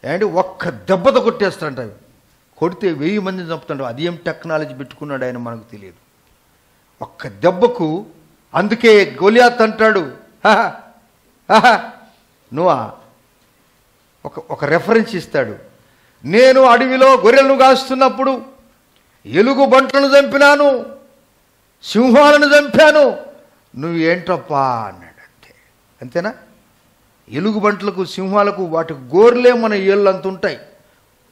Speaker 1: అంటే ఒక్క దెబ్బతో కొట్టేస్తాడంట. కొడితే 1000 మందిని చంపుతాడు. అది ఏం టెక్నాలజీ పెట్టుకున్నాడు ఆయన మనకు తెలియదు. ఒక్క దెబ్బకు. అందుకే గొలియాత్ అంటాడు, నువ్వా ఒక రెఫరెన్స్ ఇస్తాడు, నేను అడవిలో గొర్రెలను కాస్తున్నప్పుడు ఎలుగు బంట్లను చంపినాను, సింహాలను చంపాను, నువ్వు ఏంటప్పా అన్నాడు. అంతేనా? ఎలుగు బంట్లకు సింహాలకు వాటి గోర్లే మన ఏళ్ళు అంత ఉంటాయి.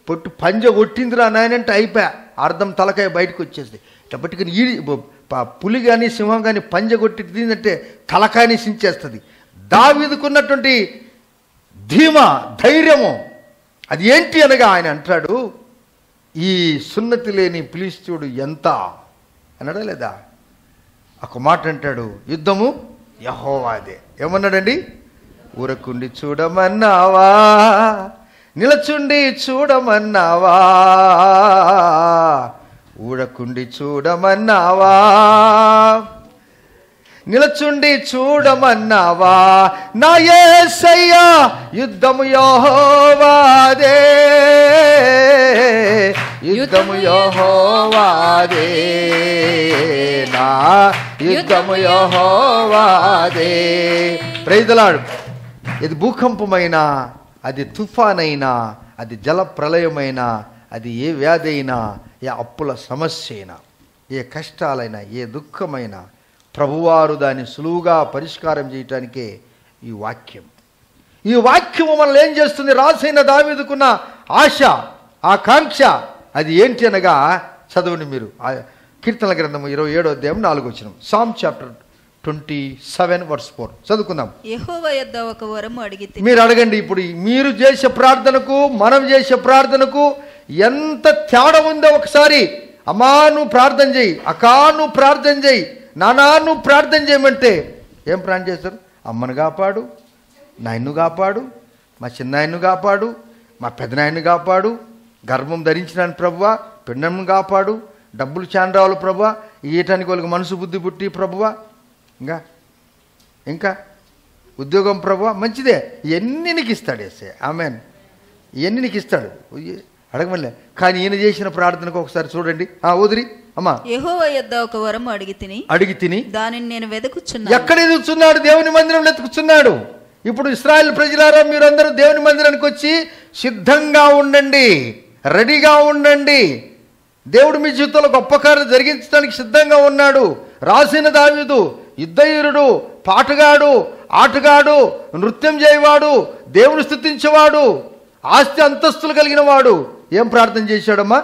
Speaker 1: పొట్టు పంజ కొట్టిందిరా నాయనంటే అయిపోయా, అర్థం తలకాయ బయటకు వచ్చేస్తుంది. ఇట్లా పట్టుకుని పులి కానీ సింహం కానీ పంజ కొట్టిందంటే తలకాయని సించేస్తుంది. దావీదుకున్నటువంటి ధీమా, ధైర్యము అది ఏంటి అనగా ఆయన అంటాడు, ఈ సున్నతి లేని ఫిలిష్తీయుడు ఎంత అన్నాడా లేదా? ఒక మాట అంటాడు, యుద్ధము యెహోవాదే. ఏమన్నాడండి? ఊరకుండి చూడమన్నావా, నిలచుండి చూడమన్నావా, ఊడకుండి చూడమన్నావా, నిలచుండి చూడమన్నావా నా యేసయ్యా, యుద్ధము యెహోవాదే, యుద్ధము యెహోవాదే, నా యుద్ధము యెహోవాదే. Praise the Lord. ఇది భూకంపమైనా, అది తుఫానైనా, అది జల ప్రళయమైనా, అది ఏ వ్యాధి అయినా, ఏ అప్పుల సమస్య అయినా, ఏ కష్టాలైనా, ఏ దుఃఖమైనా ప్రభువారు దాన్ని సులువుగా పరిష్కారం చేయటానికే ఈ వాక్యం. ఈ వాక్యము మనల్ని ఏం చేస్తుంది? రాసైన దావీదుకున్న ఆశ, ఆకాంక్ష అది ఏంటి అనగా, చదవండి మీరు కీర్తనల గ్రంథము 27వ అధ్యాయం 4వ వచనం. సామ్ చాప్టర్ 27:4 చదువుకుందాం.
Speaker 2: యెహోవా యొద్ద ఒక వరము అడిగితిని.
Speaker 1: మీరు అడగండి. ఇప్పుడు మీరు చేసే ప్రార్థనకు మనం చేసే ప్రార్థనకు ఎంత తేడా ఉందో ఒకసారి. అమ్మా నువ్వు ప్రార్థన చేయి, అక్కా నువ్వు ప్రార్థన చేయి, నానా నువ్వు ప్రార్థన చేయమంటే ఏం ప్రార్థన చేస్తారు? అమ్మను కాపాడు, నాయన్ను కాపాడు, మా చిన్నాయన్ను కాపాడు, మా పెద్దనాయన్ని కాపాడు, గర్భం ధరించినాను ప్రభువా, పిండను కాపాడు, డబ్బులు చాండ్రావులు ప్రభువా, ఇయటానికి వాళ్ళకి మనసు బుద్ధి పుట్టి ప్రభువా, ఇంకా ఉద్యోగం ప్రభువా, మంచిదే, ఇవన్నీ నీకు ఇస్తాడు ఎస్ఏ. ఆమెన్. ఇవన్నీ నీకు ఇస్తాడు, అడగమలే. కానీ ఈయన చేసిన ప్రార్థనకు ఒకసారి చూడండి. వదిలి అమ్మా,
Speaker 2: యెహోవా యొద్ద ఒక వరము అడిగి తిని దానిని నేను వెతుకుచున్నాను.
Speaker 1: ఎక్కడ ఎదుగుతున్నాడు? దేవుని మందిరంలో వెతుకుతున్నాడు. ఇప్పుడు ఇశ్రాయేలు ప్రజలారా, మీరందరూ దేవుని మందిరానికి వచ్చి సిద్ధంగా ఉండండి, రెడీగా ఉండండి. దేవుడు మీ జీవితంలో గొప్ప కార్యం జరిగించడానికి సిద్ధంగా ఉన్నాడు. రాసిన దావీదు యుద్ధవీరుడు, పాటగాడు, ఆటగాడు, నృత్యం చేయవాడు, దేవుని స్తుతించేవాడు, ఆస్తి అంతస్తులు కలిగిన వాడు ఏం ప్రార్థన చేశాడమ్మా?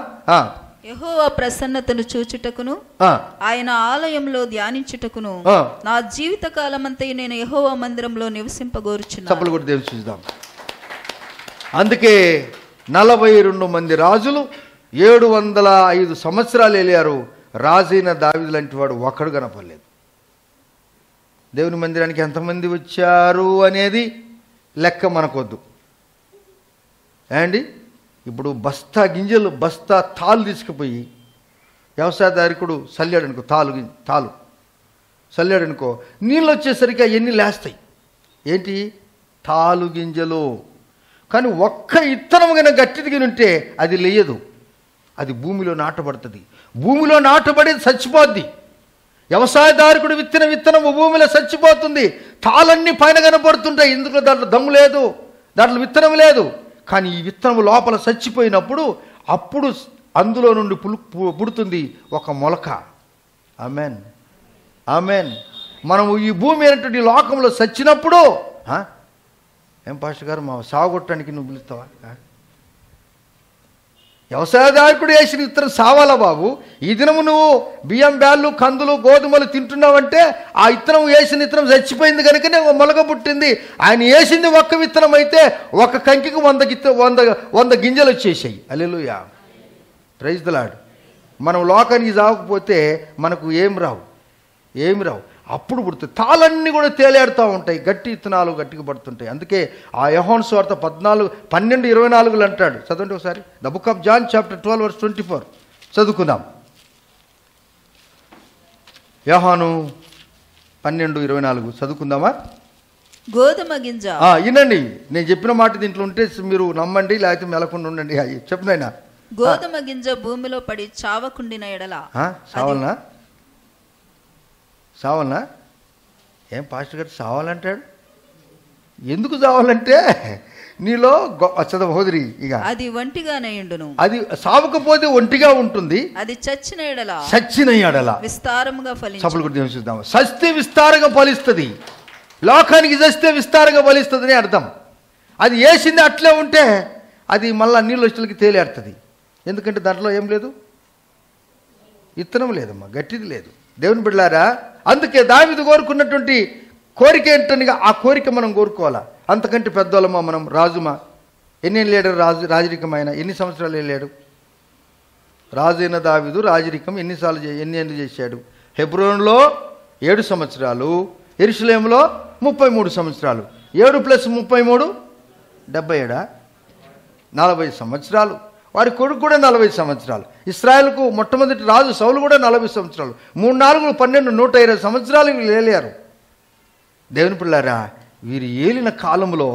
Speaker 2: యెహోవా ప్రసన్నతను చూచుటకును ఆయన ఆలయంలో ధ్యానించుటకును నా జీవిత కాలమంతయు నేను యెహోవా మందిరంలో నివసింపగోరుచున్నాను.
Speaker 1: చప్పలు కూడా దేవుని చూద్దాం. అందుకే 42 మంది రాజులు 705 సంవత్సరాలు వెళ్ళారు. రాజైన దావీదు లాంటి వాడు ఒక్కడు కనపడలేదు. దేవుని మందిరానికి ఎంతమంది వచ్చారు అనేది లెక్క మనకొద్దు అండి. ఇప్పుడు బస్తా గింజలు, బస్తా తాళ్ళు తీసుకుపోయి వ్యవసాయదారికుడు చల్లాడనుకో, తాలు చల్లాడనుకో, నీళ్ళు వచ్చేసరికి అవన్నీ లేస్తాయి. ఏంటి? తాలు గింజలు. కానీ ఒక్క ఇత్తనం కనుక గట్టిదిగా ఉంటే అది లేయదు, అది భూమిలో నాటబడుతుంది. భూమిలో నాటబడి చచ్చిపోద్ది. వ్యవసాయదారుకుడు విత్తనం భూమిలో చచ్చిపోతుంది. తాళన్నీ పైన కనపడుతుంటాయి, ఎందుకు? దాంట్లో దమ్ము లేదు, దాంట్లో విత్తనం లేదు. కానీ ఈ విత్తనం లోపల చచ్చిపోయినప్పుడు అప్పుడు అందులో నుండి పుడుతుంది ఒక మొలక. Amen, amen. మనము ఈ భూమి అనేటువంటి లోకంలో చచ్చినప్పుడు, ఏం పాస్టర్ గారు మా సాగుగొట్టడానికి నువ్వు పిలుస్తావా? వ్యవసాయదారుకుడు వేసిన విత్తనం సావాలా బాబు? ఈ దినము నువ్వు బియ్యం బ్యాళ్ళు, కందులు, గోధుమలు తింటున్నావంటే ఆ విత్తనం వేసిన విత్తనం చచ్చిపోయింది కనుకనే మొలక పుట్టింది. ఆయన వేసింది ఒక్క విత్తనం అయితే ఒక కంకికి 100 గింజలు వచ్చేసాయి. హల్లెలూయా, ప్రైజ్ ది లార్డ్. మనం లోకానికి సాగకపోతే మనకు ఏమి రావు. అప్పుడు పుడుతుంది. తాళన్నీ కూడా తేలాడుతూ ఉంటాయి, గట్టి విత్తనాలు గట్టిగా పడుతుంటాయి. అందుకే ఆ యోహాను సువార్త 12:24 అంటాడు. చదవండి ఒకసారి. The book of John chapter 12:24 చదువుకుందాం. యోహాను 12:24 చదువుకుందామా?
Speaker 2: గోధుమ గింజ.
Speaker 1: వినండి, నేను చెప్పిన మాట దీంట్లో ఉంటే మీరు నమ్మండి, లేకపోతే మెలకుండా ఉండండి. చెప్పినైనా
Speaker 2: గోధుమ గింజ భూమిలో పడి చావకుండిన ఎడల.
Speaker 1: సావాలనా? ఏం పాస్టర్ గారు సావాలంటాడు? ఎందుకు చావాలంటే నీలో చదవహోదరి ఇక
Speaker 2: అది ఒంటిగానే ఉండును.
Speaker 1: అది సావకపోతే ఒంటిగా ఉంటుంది,
Speaker 2: అది చచ్చిన
Speaker 1: ఎడల
Speaker 2: విస్తారముగా ఫలించును.
Speaker 1: సభలు కూడా చూద్దాం. సస్తే విస్తారంగా ఫలిస్తుంది, లోకానికి చస్తే విస్తారంగా ఫలిస్తుంది అర్థం. అది వేసింది అట్లే ఉంటే అది మళ్ళీ నీళ్ళు వచ్చేకి తేలేడుతుంది. ఎందుకంటే దాంట్లో ఏం లేదు, ఇత్తనం లేదమ్మా, గట్టిది లేదు. దేవుని బిడ్డలారా, అందుకే దావీదు కోరుకున్నటువంటి కోరిక ఏంటనగా ఆ కోరిక మనం కోరుకోవాలా. అంతకంటే పెద్దోళ్ళమా మనం, రాజుమా? ఎన్ని లేడు రాజరికమైన? ఎన్ని సంవత్సరాలు వెళ్ళాడు రాజైన దావీదు? రాజరికం ఎన్ని ఏళ్ళు చేశాడు? హెబ్రోనులో 7 సంవత్సరాలు, యెరూషలేములో 33 సంవత్సరాలు. 7 + 33 77, 40 సంవత్సరాలు. వారి కొడుకు కూడా 40 సంవత్సరాలు. ఇశ్రాయేలుకు మొట్టమొదటి రాజు సౌలు కూడా 40 సంవత్సరాలు. 3, 4, 12, 120 సంవత్సరాలు వీళ్ళు ఏలారు. దేవుని పిల్లారా, వీరు ఏలిన కాలంలో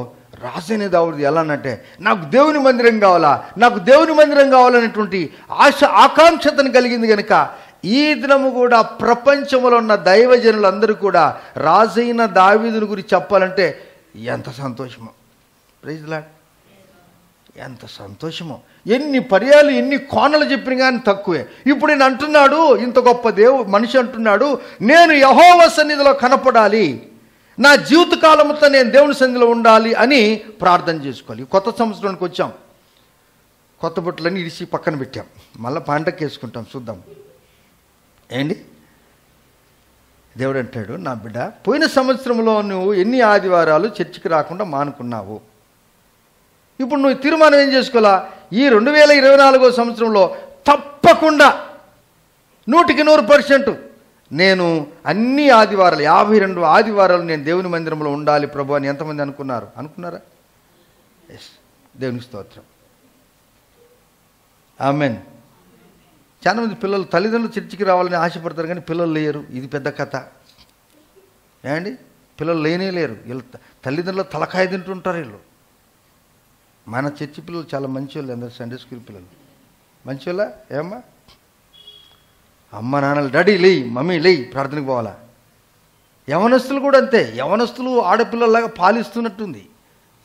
Speaker 1: రాజైన దావీదు ఎలా అంటే, నాకు దేవుని మందిరం కావాలా, నాకు దేవుని మందిరం కావాలనేటువంటి ఆకాంక్షతను కలిగింది కనుక ఈ దినము కూడా ప్రపంచంలో ఉన్న దైవజనులందరూ కూడా రాజైన దావీదుని గురించి చెప్పాలంటే ఎంత సంతోషమో. Praise the lord. ఎంత సంతోషమో. ఎన్ని పర్యాలు ఎన్ని కోణలు చెప్పిన కానీ తక్కువే. ఇప్పుడు నేను అంటున్నాడు, ఇంత గొప్ప మనిషి అంటున్నాడు, నేను యెహోవా సన్నిధిలో కనపడాలి, నా జీవితకాలముతో నేను దేవుని సన్నిధిలో ఉండాలి అని ప్రార్థన చేసుకోవాలి. కొత్త సంవత్సరానికి వచ్చాం, కొత్త బట్టలన్నీ ఇడిసి పక్కన పెట్టాం, మళ్ళీ పండగ వేసుకుంటాం. చూద్దాం ఏంటి దేవుడు అంటాడు, నా బిడ్డ, పోయిన సంవత్సరంలో నువ్వు ఎన్ని ఆదివారాలు చర్చికి రాకుండా మానుకున్నావు. ఇప్పుడు నువ్వు తీర్మానం ఏం చేసుకోవాలా, ఈ 2024 సంవత్సరంలో తప్పకుండా 100% నేను అన్ని ఆదివారాలు 52 ఆదివారాలు నేను దేవుని మందిరంలో ఉండాలి ప్రభు అని ఎంతమంది అనుకున్నారా? ఎస్, దేవునికి స్తోత్రం. ఆమెన్. చాలామంది పిల్లలు తల్లిదండ్రులు చర్చికి రావాలని ఆశపడతారు కానీ పిల్లలు లేరు. ఇది పెద్ద కథ ఏమండి. పిల్లలు లేరు. వీళ్ళు తల్లిదండ్రులు తలకాయ తింటుంటారు. వీళ్ళు మన చర్చి పిల్లలు చాలా మంచి వాళ్ళు, అందరు సండే స్కూల్ పిల్లలు మంచి వాళ్ళ. ఏమ్మా, అమ్మ నాన్నలు డాడీ లేయి, మమ్మీ లేయి, ప్రార్థనకు పోవాలా. యవనస్తులు కూడా అంతే. యవనస్తులు ఆడపిల్లలాగా పాలిస్తున్నట్టుంది.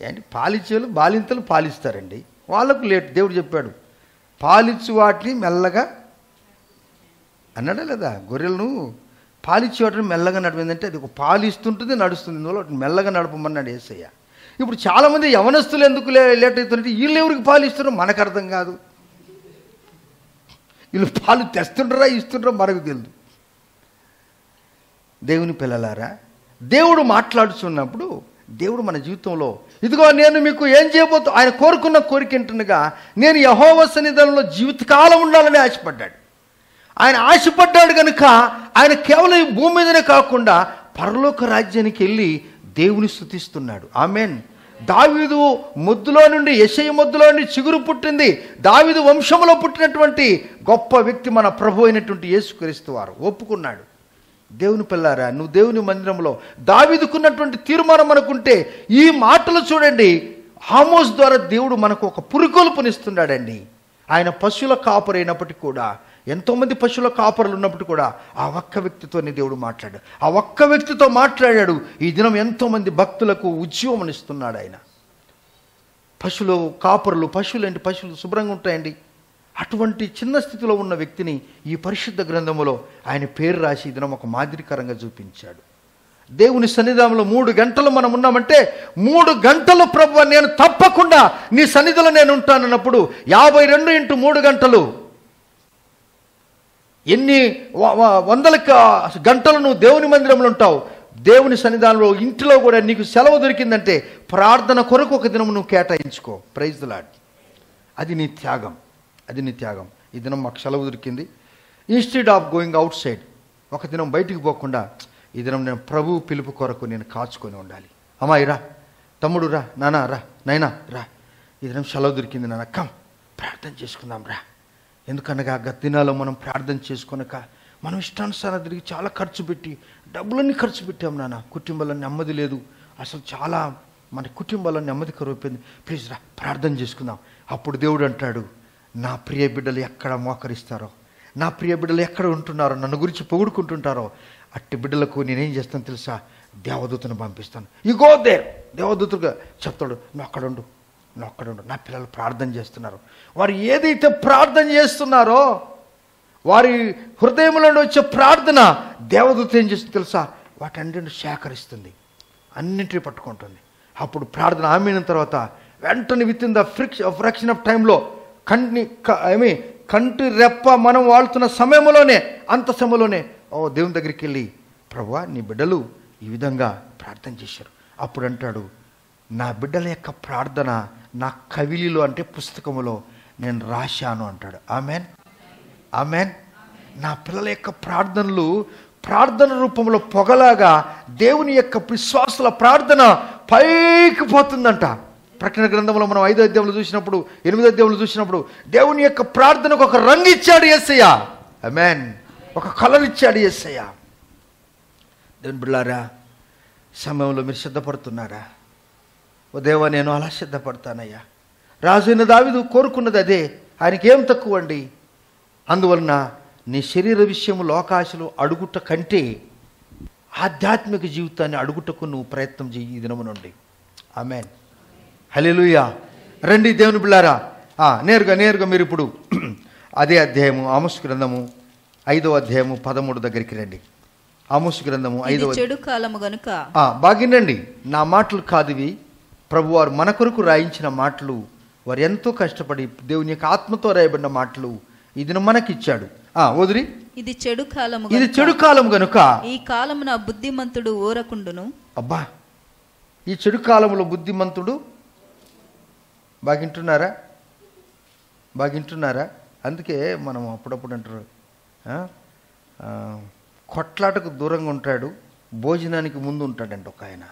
Speaker 1: ఏంటి, పాలిచ్చేలు బాలింతలు పాలిస్తారండి. వాళ్ళకు లేట్. దేవుడు చెప్పాడు, పాలిచ్చు వాటిని మెల్లగా అన్నాడా లేదా? గొర్రెలను పాలిచ్చే వాటిని మెల్లగా నడిపిందంటే అది ఒక పాలిస్తుంటుంది, నడుస్తుంది. ఇందువల్ల వాటిని మెల్లగా నడపమన్నాడు యేసయ్య. ఇప్పుడు చాలామంది యవనస్తులు ఎందుకు లేట్ అవుతుంటే వీళ్ళు ఎవరికి పాలు ఇస్తున్నారో మనకు అర్థం కాదు. వీళ్ళు పాలు తెస్తుంటారా ఇస్తుంటారా మనకు తెలియదు. దేవుని పిల్లలారా, దేవుడు మాట్లాడుతున్నప్పుడు దేవుడు మన జీవితంలో ఇదిగో నేను మీకు ఏం చేయబోతు, ఆయన కోరుకున్న కోరిక ఏంటనగా నేను యెహోవా సన్నిధిలో జీవితకాలం ఉండాలని ఆశపడ్డాడు. ఆయన ఆశపడ్డాడు కనుక ఆయన కేవలం ఈ భూమి మీదనే కాకుండా పరలోక రాజ్యానికి వెళ్ళి దేవుని స్తుతిస్తున్నాడు. ఆమెన్. దావీదు మొద్దులో నుండి, యెషయ మొద్దులో నుండి చిగురు పుట్టింది. దావీదు వంశంలో పుట్టినటువంటి గొప్ప వ్యక్తి మన ప్రభు అయినటువంటి యేసుక్రీస్తు వారు ఒప్పుకున్నాడు. దేవుని పిల్లారా, నువ్వు దేవుని మందిరంలో దావీదుకున్నటువంటి తీర్మానం అనుకుంటే ఈ మాటలు చూడండి. ఆమోస్ ద్వారా దేవుడు మనకు ఒక పురుకొల్పునిస్తున్నాడండి. ఆయన పశువుల కాపరి అయినప్పటికీ కూడా, ఎంతోమంది పశువుల కాపరులు ఉన్నప్పుడు కూడా ఆ ఒక్క వ్యక్తితోనే దేవుడు మాట్లాడాడు. ఆ ఒక్క వ్యక్తితో మాట్లాడాడు. ఈ దినం ఎంతోమంది భక్తులకు ఉద్యోగం ఇస్తున్నాడు ఆయన. పశువులు కాపరులు, పశువులు శుభ్రంగా ఉంటాయండి. అటువంటి చిన్న స్థితిలో ఉన్న వ్యక్తిని ఈ పరిశుద్ధ గ్రంథములో ఆయన పేరు రాసి ఈ దినం ఒక మాదిరికరంగా చూపించాడు. దేవుని సన్నిధానంలో 3 గంటలు మనం ఉన్నామంటే 3 గంటలు ప్రభువా నేను తప్పకుండా నీ సన్నిధిలో నేను ఉంటానన్నప్పుడు 52 × 3 గంటలు ఎన్ని వందల గంటలు నువ్వు దేవుని మందిరంలో ఉంటావు. దేవుని సన్నిధానంలో ఇంటిలో కూడా నీకు సెలవు దొరికిందంటే ప్రార్థన కొరకు ఒక దినం నువ్వు కేటాయించుకో. Praise the lord. అది నీ త్యాగం. ఈ దినం మాకు సెలవు దొరికింది. Instead of going out side, ఒక దినం బయటికి పోకుండా ఈ దినం నేను ప్రభు పిలుపు కొరకు నేను కాచుకొని ఉండాలి. అమ్మాయి రా, తమ్ముడు రా, నాన్న రా, నైనా రా, ఈ దినం సెలవు దొరికింది నాన్న, కమ్ ప్రార్థన చేసుకుందాం రా. ఎందుకనగా గత దినాల్లో మనం ప్రార్థన చేసుకొనక మనం ఇష్టానుసారం తిరిగి చాలా ఖర్చు పెట్టి డబ్బులన్నీ ఖర్చు పెట్టాం నాన్న. కుటుంబంలో నెమ్మది లేదు. అసలు చాలా మన కుటుంబాల్లో నెమ్మది కరువైపోయింది. ప్లీజ్ రా ప్రార్థన చేసుకుందాం. అప్పుడు దేవుడు అంటాడు, నా ప్రియ బిడ్డలు ఎక్కడ మోకరిస్తారో, నా ప్రియ బిడ్డలు ఎక్కడ ఉంటున్నారో, నన్ను గురించి పొగుడుకుంటుంటారో అట్టి బిడ్డలకు నేనేం చేస్తాను తెలుసా? దేవదూతను పంపిస్తాను. ఈ గో దేర్. దేవదూతుగా చెప్తాడు, నువ్వు అక్కడ ఉండు. నా పిల్లలు ప్రార్థన చేస్తున్నారు. వారు ఏదైతే ప్రార్థన చేస్తున్నారో వారి హృదయంలో వచ్చే ప్రార్థన దేవదూత ఏం చేస్తుంది తెలుసా? వాటన్నిటిని సేకరిస్తుంది, అన్నింటినీ పట్టుకుంటుంది. అప్పుడు ప్రార్థన ఆమెన తర్వాత వెంటనే with in the fraction of టైంలో కంటి రెప్ప మనం వాళ్తున్న సమయంలోనే, అంత సమయంలోనే దేవుని దగ్గరికి వెళ్ళి, ప్రభువా నీ బిడ్డలు ఈ విధంగా ప్రార్థన చేశారు. అప్పుడు అంటాడు, నా బిడ్డల యొక్క ప్రార్థన నా కవిలిలో అంటే పుస్తకములో నేను రాశాను అంటాడు. ఆమెన్. నా పిల్లల యొక్క ప్రార్థనలు ప్రార్థన రూపంలో పొగలాగా దేవుని యొక్క విశ్వాసుల ప్రార్థన పైకి పోతుందంట. ప్రకటన గ్రంథంలో మనం 5వ అధ్యాయంలో చూసినప్పుడు 8వ అధ్యాయంలో చూసినప్పుడు దేవుని యొక్క ప్రార్థనకు ఒక రంగు ఇచ్చాడు యేసయ్య. ఆమేన్. ఒక కలర్ ఇచ్చాడు యేసయ్య. దేవుని బిడ్డలారా, సమయంలో మీరు సిద్ధపడుతున్నారా? ఓ దేవా, నేను అలా సిద్ధపడతానయ్యా. రాజైన దావీదు కోరుకున్నది అదే. ఆయనకి ఏం తక్కువ అండి? అందువలన నీ శరీర విషయము లోకాశలు అడుగుట కంటే ఆధ్యాత్మిక జీవితాన్ని అడుగుటకు నువ్వు ప్రయత్నం చెయ్యి ఈ దినము నుండి. ఆమేన్. హల్లెలూయా. రండి దేవుని బిడ్డలారా, నేరుగా మీరు ఇప్పుడు అదే అధ్యాయము ఆమోసు గ్రంథము 5వ అధ్యాయము 13 దగ్గరికి రండి. ఆమోసు గ్రంథము 5వ
Speaker 2: చెడు కాలము గనుక.
Speaker 1: బాగినండి, నా మాటలు కాదువి, ప్రభువారు మన కొరకు రాయించిన మాటలు. వారు ఎంతో కష్టపడి దేవుని యొక్క ఆత్మతో రాయబడిన మాటలు ఈ దినం మనకిచ్చాడు. వదిలి
Speaker 2: ఇది చెడు కాలము,
Speaker 1: ఇది చెడు కాలం గనుక
Speaker 2: ఈ కాలమున బుద్ధిమంతుడు ఊరకుండును.
Speaker 1: అబ్బా, ఈ చెడు కాలంలో బుద్ధిమంతుడు బాగింటున్నారా? అందుకే మనం అప్పుడప్పుడు అంటారు, కొట్లాటకు దూరంగా ఉంటాడు, భోజనానికి ముందు ఉంటాడంట ఒక ఆయన.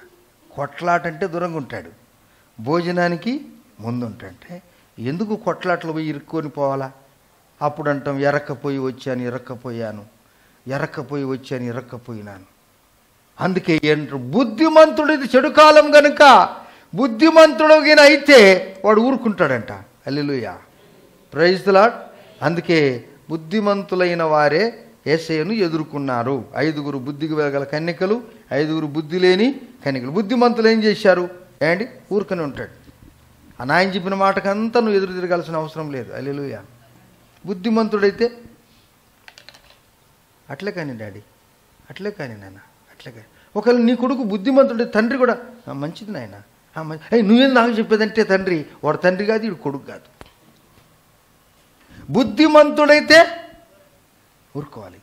Speaker 1: కొట్లాట అంటే దూరంగా ఉంటాడు, భోజనానికి ముందు ఉంటాడంటే ఎందుకు కొట్లాటలు పోయి ఇరుక్కొని పోవాలా? అప్పుడు అంటాం, ఎరక్కపోయి వచ్చాను, ఇరక్కపోయినాను. అందుకే ఏంటారు, బుద్ధిమంతుడు ఇది చెడు కాలం గనుక బుద్ధిమంతుడుగిన అయితే వాడు ఊరుకుంటాడంట. హల్లెలూయా, ప్రైజ్ ది లార్డ్. అందుకే బుద్ధిమంతులైన వారే యేసయ్యను ఎదుర్కొన్నారు. 5 బుద్ధికి గల కన్యకలు, 5 బుద్ధి లేని కన్యకలు. బుద్ధిమంతులు ఏం చేశారు? ఏంటి? ఊరుకొని ఉంటాడు. ఆయన చెప్పిన మాటకంతా నువ్వు ఎదురు తిరగాల్సిన అవసరం లేదు. హల్లెలూయా. బుద్ధిమంతుడైతే అట్లే కానీ డాడీ, అట్లే కానీ నాన్న, అట్లే కానీ. ఒకవేళ నీ కొడుకు బుద్ధిమంతుడే, తండ్రి కూడా మంచిది నాయన, నువ్వేం నాకు చెప్పేదంటే తండ్రి, వాడు తండ్రి కాదు, వీడు కొడుకు కాదు. బుద్ధిమంతుడైతే ఊరుకోవాలి,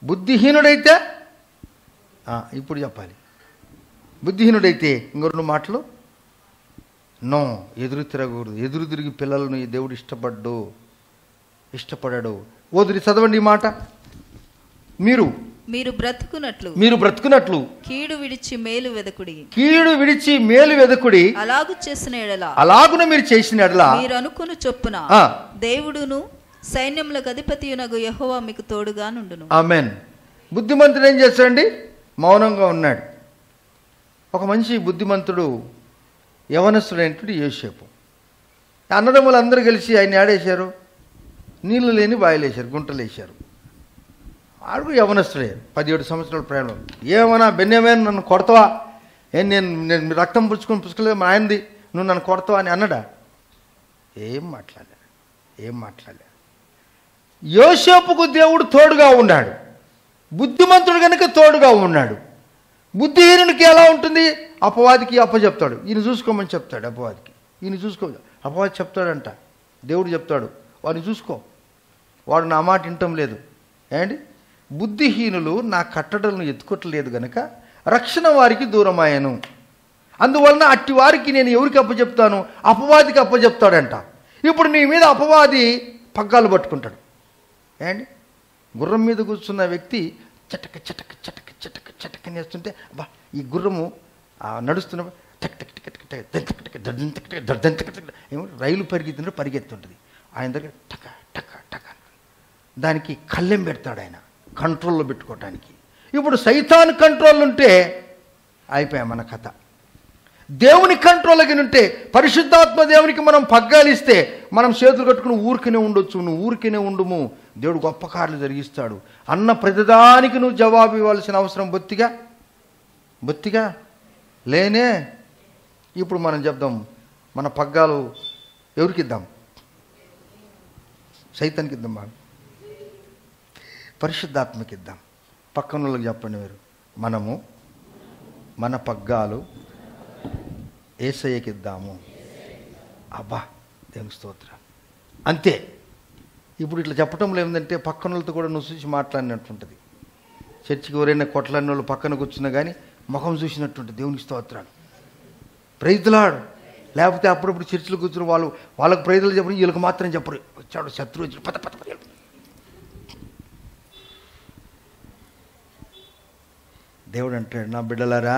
Speaker 1: బుద్ధిహీనుడైతే ఇప్పుడు చెప్పాలి. బుద్ధిహీనుడైతే ఇంకో 2 మాటలు, నో, ఎదురు తిరగకూడదు. ఎదురు తిరిగి పిల్లలను ఈ దేవుడు ఇష్టపడాడు. ఓదురి చదవండి ఈ మాట. మీరు బ్రతుకున్నట్లు
Speaker 2: కీడు విడిచి మేలు
Speaker 1: వెదకుడి. అలాగున మీరు చేసిన ఎడల
Speaker 2: మీరు అనుకుని చొప్పున దేవుడును సైన్యములకు అధిపతియునగు యెహోవా మీకు తోడుగా నుండును.
Speaker 1: ఆమేన్. బుద్ధిమంతుడు ఏం చేస్తాడండి? మౌనంగా ఉన్నాడు. ఒక మంచి బుద్ధిమంతుడు యవనస్తుడైనటువంటి యోసేపు. అన్నదమ్ములు అందరూ కలిసి ఆయన ఆడేశారు, నీళ్లు లేని బాయలేశారు, గుంటలు వేశారు. ఆడు యవనస్తుడే, 17 సంవత్సరాల ప్రయాణం. ఏమన్నా బెన్యామీన్, నన్ను కొడతావా? నేను రక్తం పుచ్చుకోలేదు మా ఆయనది, నువ్వు నన్ను కొడతావా అని అన్నాడా? ఏం మాట్లాడలే. యోసేపుకు దేవుడు తోడుగా ఉన్నాడు. బుద్ధిమంతుడు కనుక తోడుగా ఉన్నాడు. బుద్ధిహీనునికి ఎలా ఉంటుంది? అపవాదికి అప్పచెప్తాడు, ఈయన చూసుకోమని చెప్తాడు. అపవాదికి ఈయన అపవాది చెప్తాడంట, దేవుడు చెప్తాడు, వాడిని చూసుకో, వాడు నా మాట వినటం లేదు. ఏంటి? బుద్ధిహీనులు నా కట్టడలను ఎత్తుకోవట్లేదు గనక రక్షణ వారికి దూరమాయను. అందువలన అట్టి వారికి నేను ఎవరికి అప్పచెప్తాను? అపవాదికి అప్పచెప్తాడంట. ఇప్పుడు నీ మీద అపవాది పగ్గాలు పట్టుకుంటాడు. ఏంటి? గుర్రం మీద కూర్చున్న వ్యక్తి చటక చటక చటక చటక చటక నేస్తుంటే, అబ్బా ఈ గుర్రము నడుస్తున్న రైలు పరిగెత్తుంటుంది. ఆయన దగ్గర టక టక టక దానికి కళ్ళెం పెడతాడు ఆయన, కంట్రోల్లో పెట్టుకోవటానికి. ఇప్పుడు సైతాన్ కంట్రోల్ ఉంటే అయిపోయా మన కథ. దేవుని కంట్రోల్కి ఉంటే, పరిశుద్ధాత్మ దేవునికి మనం పగ్గాలిస్తే మనం చేతులు కట్టుకుని ఊరికనే ఉండొచ్చు. నువ్వు ఊరికనే ఉండుము, దేవుడు గొప్ప కార్యాలు జరిగిస్తాడు అన్న ప్రతిదానికి నువ్వు జవాబు ఇవ్వాల్సిన అవసరం బొత్తిగా లేనే. ఇప్పుడు మనం చెప్దాం, మన పగ్గాలు ఎవరికి ఇద్దాం? సైతానికి ఇద్దాం, పరిశుద్ధాత్మకి ఇద్దాం. పక్కన వాళ్ళకి చెప్పండి మీరు, మన పగ్గాలు యేసయ్యకి ఇద్దాము. అబ్బా దేవుని స్తోత్రం. అంతే. ఇప్పుడు ఇట్లా చెప్పటంలో ఏమిటంటే పక్కన వాళ్ళతో కూడా నువ్వు చూసి మాట్లాడినట్టుంటుంది. చర్చికి ఎవరైనా కొట్లాడిన వాళ్ళు పక్కన కూర్చున్నా కానీ ముఖం చూసినట్టుంటుంది. దేవునికి స్తోత్రాలు, ప్రైజ్ ది లార్డ్. లేకపోతే అప్పుడప్పుడు చర్చిలో కూర్చుని వాళ్ళకు ప్రైజులు చెప్పరు, వీళ్ళకి మాత్రం చెప్పరు. వచ్చాడు శత్రువు వచ్చి పద. దేవుడు అంటాడు, నా బిడ్డలారా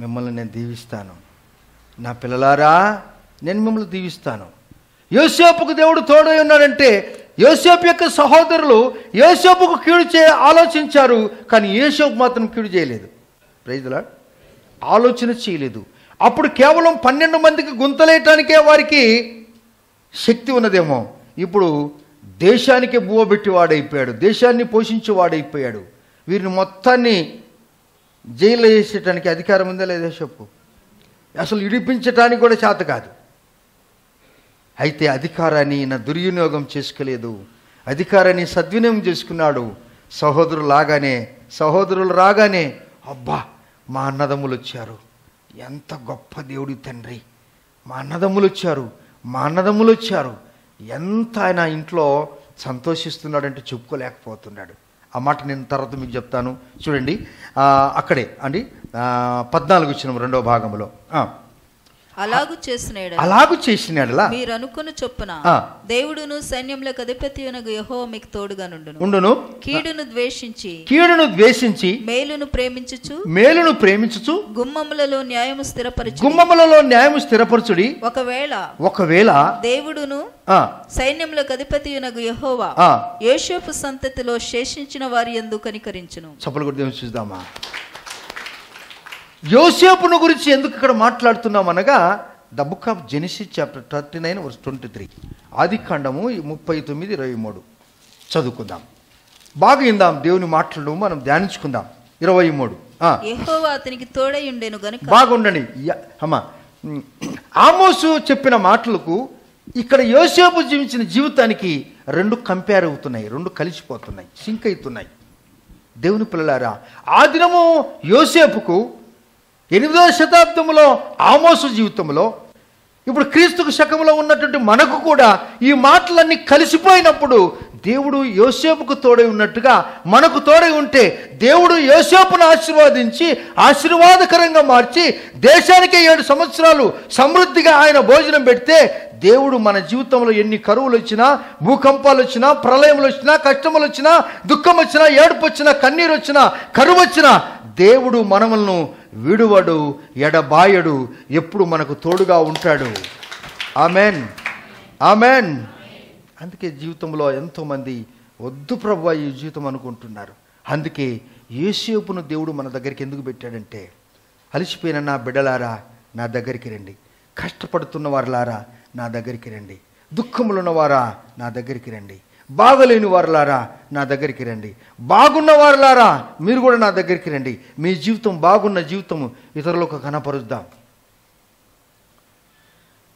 Speaker 1: మిమ్మల్ని నేను దీవిస్తాను, నా పిల్లలారా నేను మిమ్మల్ని దీవిస్తాను. యోసేపుకు దేవుడు తోడై ఉన్నాడంటే యోసేపు యొక్క సహోదరులు యోసేపుకు కీడు ఆలోచించారు, కానీ యోసేపు మాత్రం కీడు చేయలేదు. Praise the Lord. ఆలోచన చేయలేదు. అప్పుడు కేవలం 12 మందికి గుంతలేయటానికే వారికి శక్తి ఉన్నదేమో, ఇప్పుడు దేశానికే బువ్వబెట్టి వాడైపోయాడు, దేశాన్ని పోషించేవాడైపోయాడు. వీరిని మొత్తాన్ని జైల్లో వేసేటానికి అధికారం ఉందా లేదా చెప్పు? అసలు ఇడిపించటానికి కూడా చేత కాదు. అయితే అధికారాన్ని ఈయన దుర్వినియోగం చేసుకోలేదు, అధికారాన్ని సద్వినియోగం చేసుకున్నాడు. సహోదరులు రాగానే అబ్బా మా అన్నదమ్ములు వచ్చారు, ఎంత గొప్ప దేవుడి తండ్రి, మా అన్నదమ్ములు వచ్చారు, ఎంత ఆయన ఇంట్లో సంతోషిస్తున్నాడంటే చెప్పుకోలేకపోతున్నాడు. ఆ మాట నేను తర్వాత మీకు చెప్తాను. చూడండి, అక్కడే అండి 14 వచనం 2వ భాగంలో,
Speaker 2: అలాగు చేసినాడలా మీరు అనుకున్న చొప్పున దేవుడును సైన్యములకు అధిపతియునగు యెహోవా మీకు తోడుగా నుండును. కీడును ద్వేషించి మేలును ప్రేమించుచు గుమ్మములలో న్యాయము స్థిరపరచుడి. ఒకవేళ దేవుడును సైన్యములకు అధిపతియునగు యెహోవా యోసేపు సంతతిలో శేషించిన వారి యందు కనికరించును.
Speaker 1: చప్పలు కొట్టి దేవుని చూద్దామా? యోసేపును గురించి ఎందుకు ఇక్కడ మాట్లాడుతున్నాం అనగా, the book of genesis chapter 39:23, ఆది కాండము 39:23 చదువుకుందాం. బాగా ఇందాం దేవుని మాటలు మనం ధ్యానించుకుందాం. 23
Speaker 2: యెహోవా అతనికి తోడై ఉండెను గనుక.
Speaker 1: బాగుండండి అమ్మా. ఆమోసు చెప్పిన మాటలకు ఇక్కడ యోసేపు జీవించిన జీవితానికి 2 కంపేర్ అవుతున్నాయి, 2 కలిసిపోతున్నాయి, సింక్ అవుతున్నాయి. దేవుని పిల్లలారా, ఆ దినము యోసేపుకు 8వ శతాబ్దంలో ఆమోసు జీవితంలో, ఇప్పుడు క్రీస్తుకు శకంలో ఉన్నటువంటి మనకు కూడా ఈ మాటలన్నీ కలిసిపోయినప్పుడు దేవుడు యోసేపుకు తోడై ఉన్నట్టుగా మనకు తోడై ఉంటే దేవుడు యోసేపును ఆశీర్వాదించి ఆశీర్వాదకరంగా మార్చి దేశానికి 7 సంవత్సరాలు సమృద్ధిగా ఆయన భోజనం పెడితే, దేవుడు మన జీవితంలో ఎన్ని కరువులు వచ్చినా, భూకంపాలు వచ్చినా, ప్రళయములు వచ్చినా, కష్టములు వచ్చినా, దుఃఖం వచ్చినా, ఏడుపు వచ్చినా, కన్నీరు వచ్చినా, కరువు వచ్చినా, దేవుడు మనములను విడువడు, ఎడబాయడు, ఎప్పుడు మనకు తోడుగా ఉంటాడు. Amen, amen. అందుకే జీవితంలో ఎంతోమంది వద్దు ప్రభువా ఈ జీవితం అనుకుంటున్నారు. అందుకే యోసేపును దేవుడు మన దగ్గరికి ఎందుకు పెట్టాడంటే, అలసిపోయిన నా బిడ్డలారా నా దగ్గరికి రండి, కష్టపడుతున్న వారులారా నా దగ్గరికి రండి, దుఃఖములున్నవారా నా దగ్గరికి రండి, బాగలేని వారులారా నా దగ్గరికి రండి, బాగున్న వారులారా మీరు కూడా నా దగ్గరికి రండి. మీ జీవితం బాగున్న జీవితము ఇతరులకు కనపరుద్దాం.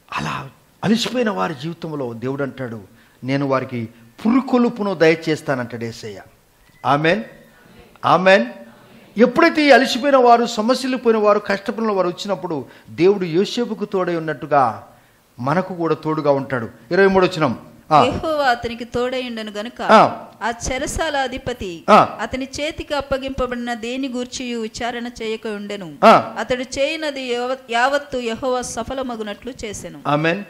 Speaker 1: అలా అలసిపోయిన వారి జీవితంలో దేవుడు అంటాడు, నేను వారికి పురుకొలుపును దయచేస్తానంటాడు యేసయ్య. Amen, amen. ఎప్పుడైతే ఈ అలసిపోయిన వారు, సమస్యలు పోయిన వారు, కష్టపడిన వారు వచ్చినప్పుడు దేవుడు యోసేపుకు తోడై ఉన్నట్టుగా మనకు కూడా తోడుగా ఉంటాడు. 23 వచనం,
Speaker 2: యెహోవా అతనికి తోడై ఉండెను గనుక ఆ చెరసాల అధిపతి అతని చేతికి అప్పగింపబడిన దేని గూర్చి విచారణ చేయక ఉండెను. అతడు చేయనది యావత్తు యెహోవా సఫలమగునట్లు చేసెను.
Speaker 1: ఆమేన్.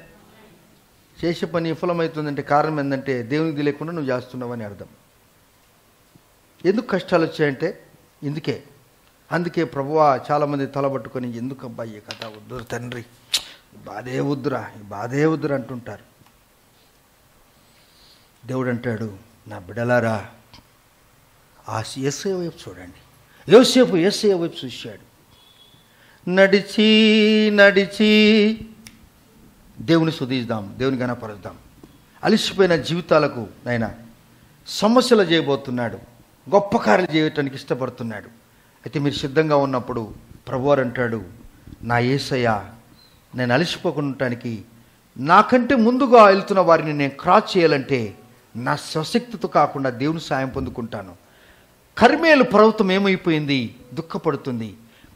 Speaker 1: చేసే పని విఫలమవుతుందంటే కారణం ఏంటంటే దేవునికి తెలియకుండా నువ్వు చేస్తున్నావని అర్థం. ఎందుకు కష్టాలు వచ్చాయంటే అందుకే ప్రభువా చాలామంది తలబట్టుకొని ఎందుకు అబ్బాయి ఈ కథ వద్దు తండ్రి, బాధే వద్దురా అంటుంటారు. దేవుడు అంటాడు, నా బిడ్డలారా ఆ యేసయ్య వైపు చూడండి. యోసేపు యేసయ్య వైపు చూశాడు. నడిచి దేవుని స్తుతిద్దాం, దేవుని గణపరుద్దాం. అలసిపోయిన జీవితాలకు ఆయన సమస్యలు చేయబోతున్నాడు, గొప్ప కార్యాలు చేయటానికి ఇష్టపడుతున్నాడు. అయితే మీరు సిద్ధంగా ఉన్నప్పుడు ప్రభువారు అంటాడు, నా యేసయ్య నేను అలసిపోకుండా నాకంటే ముందుగా వెళ్తున్న వారిని నేను క్రాస్ చేయాలంటే నా స్వశక్తితో కాకుండా దేవుని సాయం పొందుకుంటాను. కర్మేలు పర్వతం ఏమైపోయింది, దుఃఖపడుతుంది.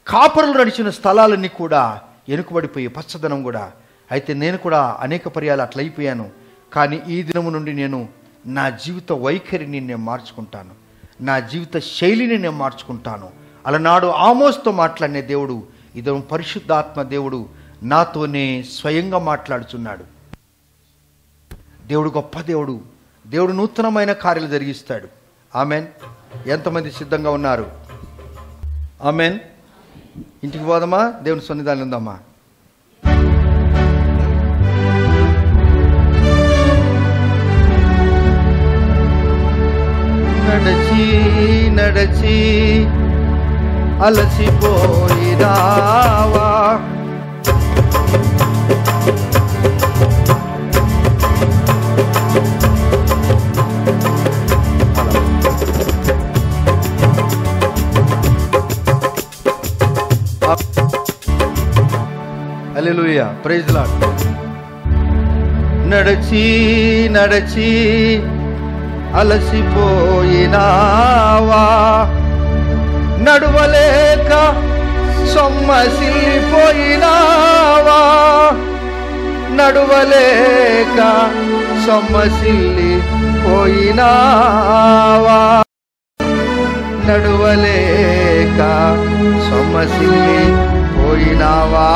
Speaker 1: కాపరులు నడిచిన స్థలాలన్నీ కూడా వెనుకబడిపోయి పచ్చదనం కూడా. అయితే నేను కూడా అనేక పర్యాలు అట్లయిపోయాను. కానీ ఈ దినము నుండి నేను నా జీవిత వైఖరిని నేను మార్చుకుంటాను, నా జీవిత శైలిని నేను మార్చుకుంటాను. అలనాడు ఆమోస్తో మాట్లాడిన దేవుడు ఇదో పరిశుద్ధాత్మ దేవుడు నాతోనే స్వయంగా మాట్లాడుచున్నాడు. దేవుడు గొప్ప దేవుడు, దేవుడు నూతనమైన కార్యాలు జరిగిస్తాడు. ఆమెన్. ఎంతమంది సిద్ధంగా ఉన్నారు? ఆమెన్. ఇంటికి పోదామా? దేవుని సన్నిధానం ఉందమ్మా. నడచి అలసిపోయినావా హల్లెలూయా, ప్రైజ్ ది లార్డ్. నడచి నడచి అలసిపోయినావా నడువలేక సొమ్మసిల్లిపోయినావా నడువలేక సొమ్మసిల్లిపోయినావా నడువలేక సొమ్మసిల్లిపోయినావా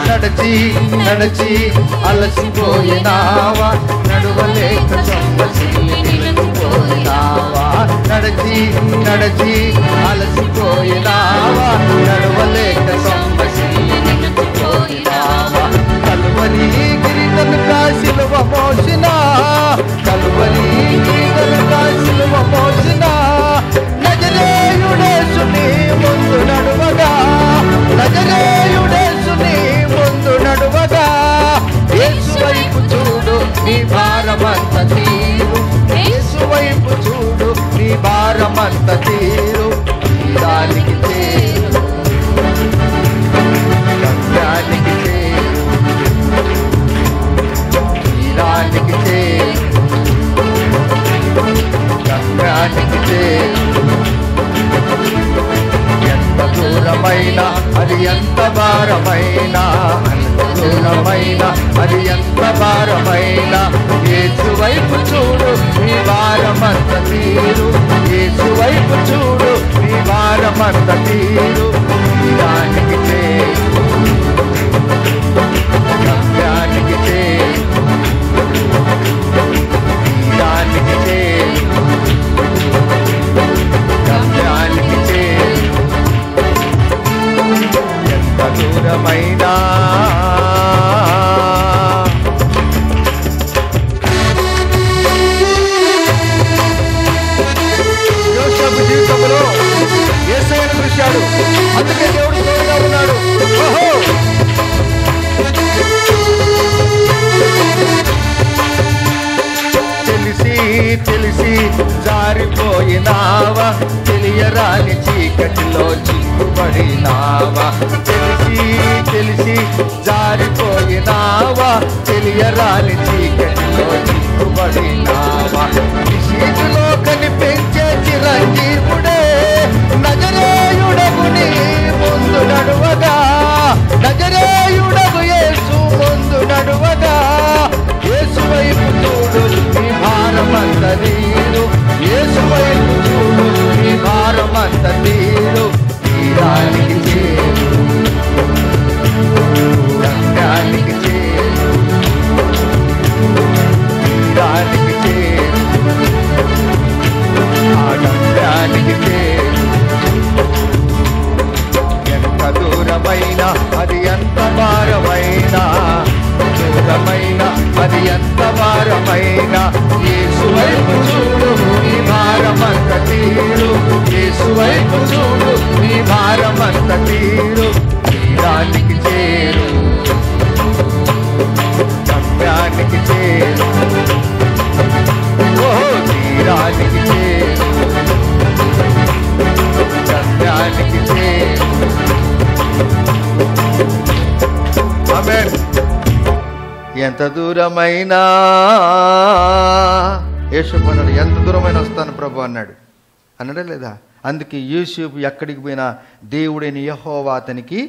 Speaker 1: నడచి నడచి అలసిపోయినావా నడువలేక సొమ్మసిల్లిపోయినావా నడచి నడచి అలసిపోయినావా నడువలేక సొమ్మసిల్లిపోయినావా కలువరి గిరికనుక సిలువ మోసిన కలువరి గిరికనుక సిలువ మోసిన నజరేయుడేసుని ముందు నడువగా నజరేయుడేసుని ముందు నడువగా యేసు వైపు చూడు నీ భారమంత తీరు యేసు వైపు చూడు నీ భారమంత తీరు తీరానికి చేరు గమ్యానికి చేరు తీరానికి చేరు గమ్యానికి చేరు ఎంత దూరమైన అది ఎంత భారమైన అంత దూరమైన అది ఎంత భారమైన యేసు వైపు చూడు నీ భారమంత తీరు యేసు వైపు చూడు నీ భారమంత తీరు తీరానికి చేరు గమ్యానికి చేరు తీరానికి చేరు గమ్యానికి చేరు ఎంత దూరమైనా యోసేపు జీవితంలో యేసయ్యను చూశాడు, అందుకే దేవుడు తోడుగా ఉన్నాడు. ఓహో తెలిసి తెలిసి జారిపోయినావా తెలియరాని చీకటిలో చిక్కుబడినావా తెలిసి తెలిసి జారిపోయినావా తెలియరాని చీకటిలో చిక్కుబడినావా నిశీతిలో కనిపించే చిరంజీవుడే నజరేయుడగు నీ ముందు నడువగా నజరేయుడగు యేసు ముందు నడువగా యేసు వైపు చూడు నీ భారమంత తీరు యేసు వైపు చూడు నీ భారమంత తీరు తీరానికి చేరు గమ్యానికి చేరు తీరానికి చేరు ఆ గమ్యానికి చేరు ఎంత దూరమైన అది ఎంత భారమైన దూరమైన అది ఎంత భారమైన యేసు వైపు చూడు నీ భారమంత తీరు యేసు వైపు చూడు నీ భారమంత తీరు తీరానికి చేరు గమ్యానికి చేరు ఓహో తీరానికి చేరు గమ్యానికి చేరు. ఆమేన్. ఎంత దూరమైనా యేసు అన్నాడు, ఎంత దూరమైనా వస్తాను ప్రభు అన్నాడు. అన్నాడే లేదా? అందుకే యోసేపు ఎక్కడికి పోయినా దేవుడైన యెహోవా అతనికి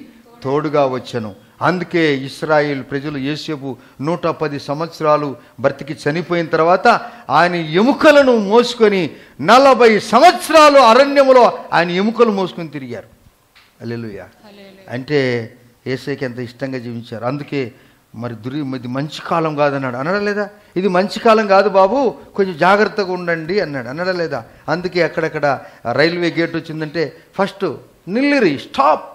Speaker 1: తోడుగా వచ్చెను. అందుకే ఇశ్రాయేలు ప్రజలు యోసేపు 110 సంవత్సరాలు బ్రతికి చనిపోయిన తర్వాత ఆయన ఎముకలను మోసుకొని 40 సంవత్సరాలు అరణ్యములో ఆయన ఎముకలు మోసుకొని తిరిగారు. హల్లెలూయా. అంటే యేసయ్యకి ఎంత ఇష్టంగా జీవించారు. అందుకే మరి ఇది మంచి కాలం కాదన్నాడు. అనడా లేదా? ఇది మంచి కాలం కాదు బాబు, కొంచెం జాగ్రత్తగా ఉండండి అన్నాడు. అనడా లేదా? అందుకే అక్కడక్కడ రైల్వే గేట్ వచ్చిందంటే ఫస్ట్ నిల్లిరి, స్టాప్.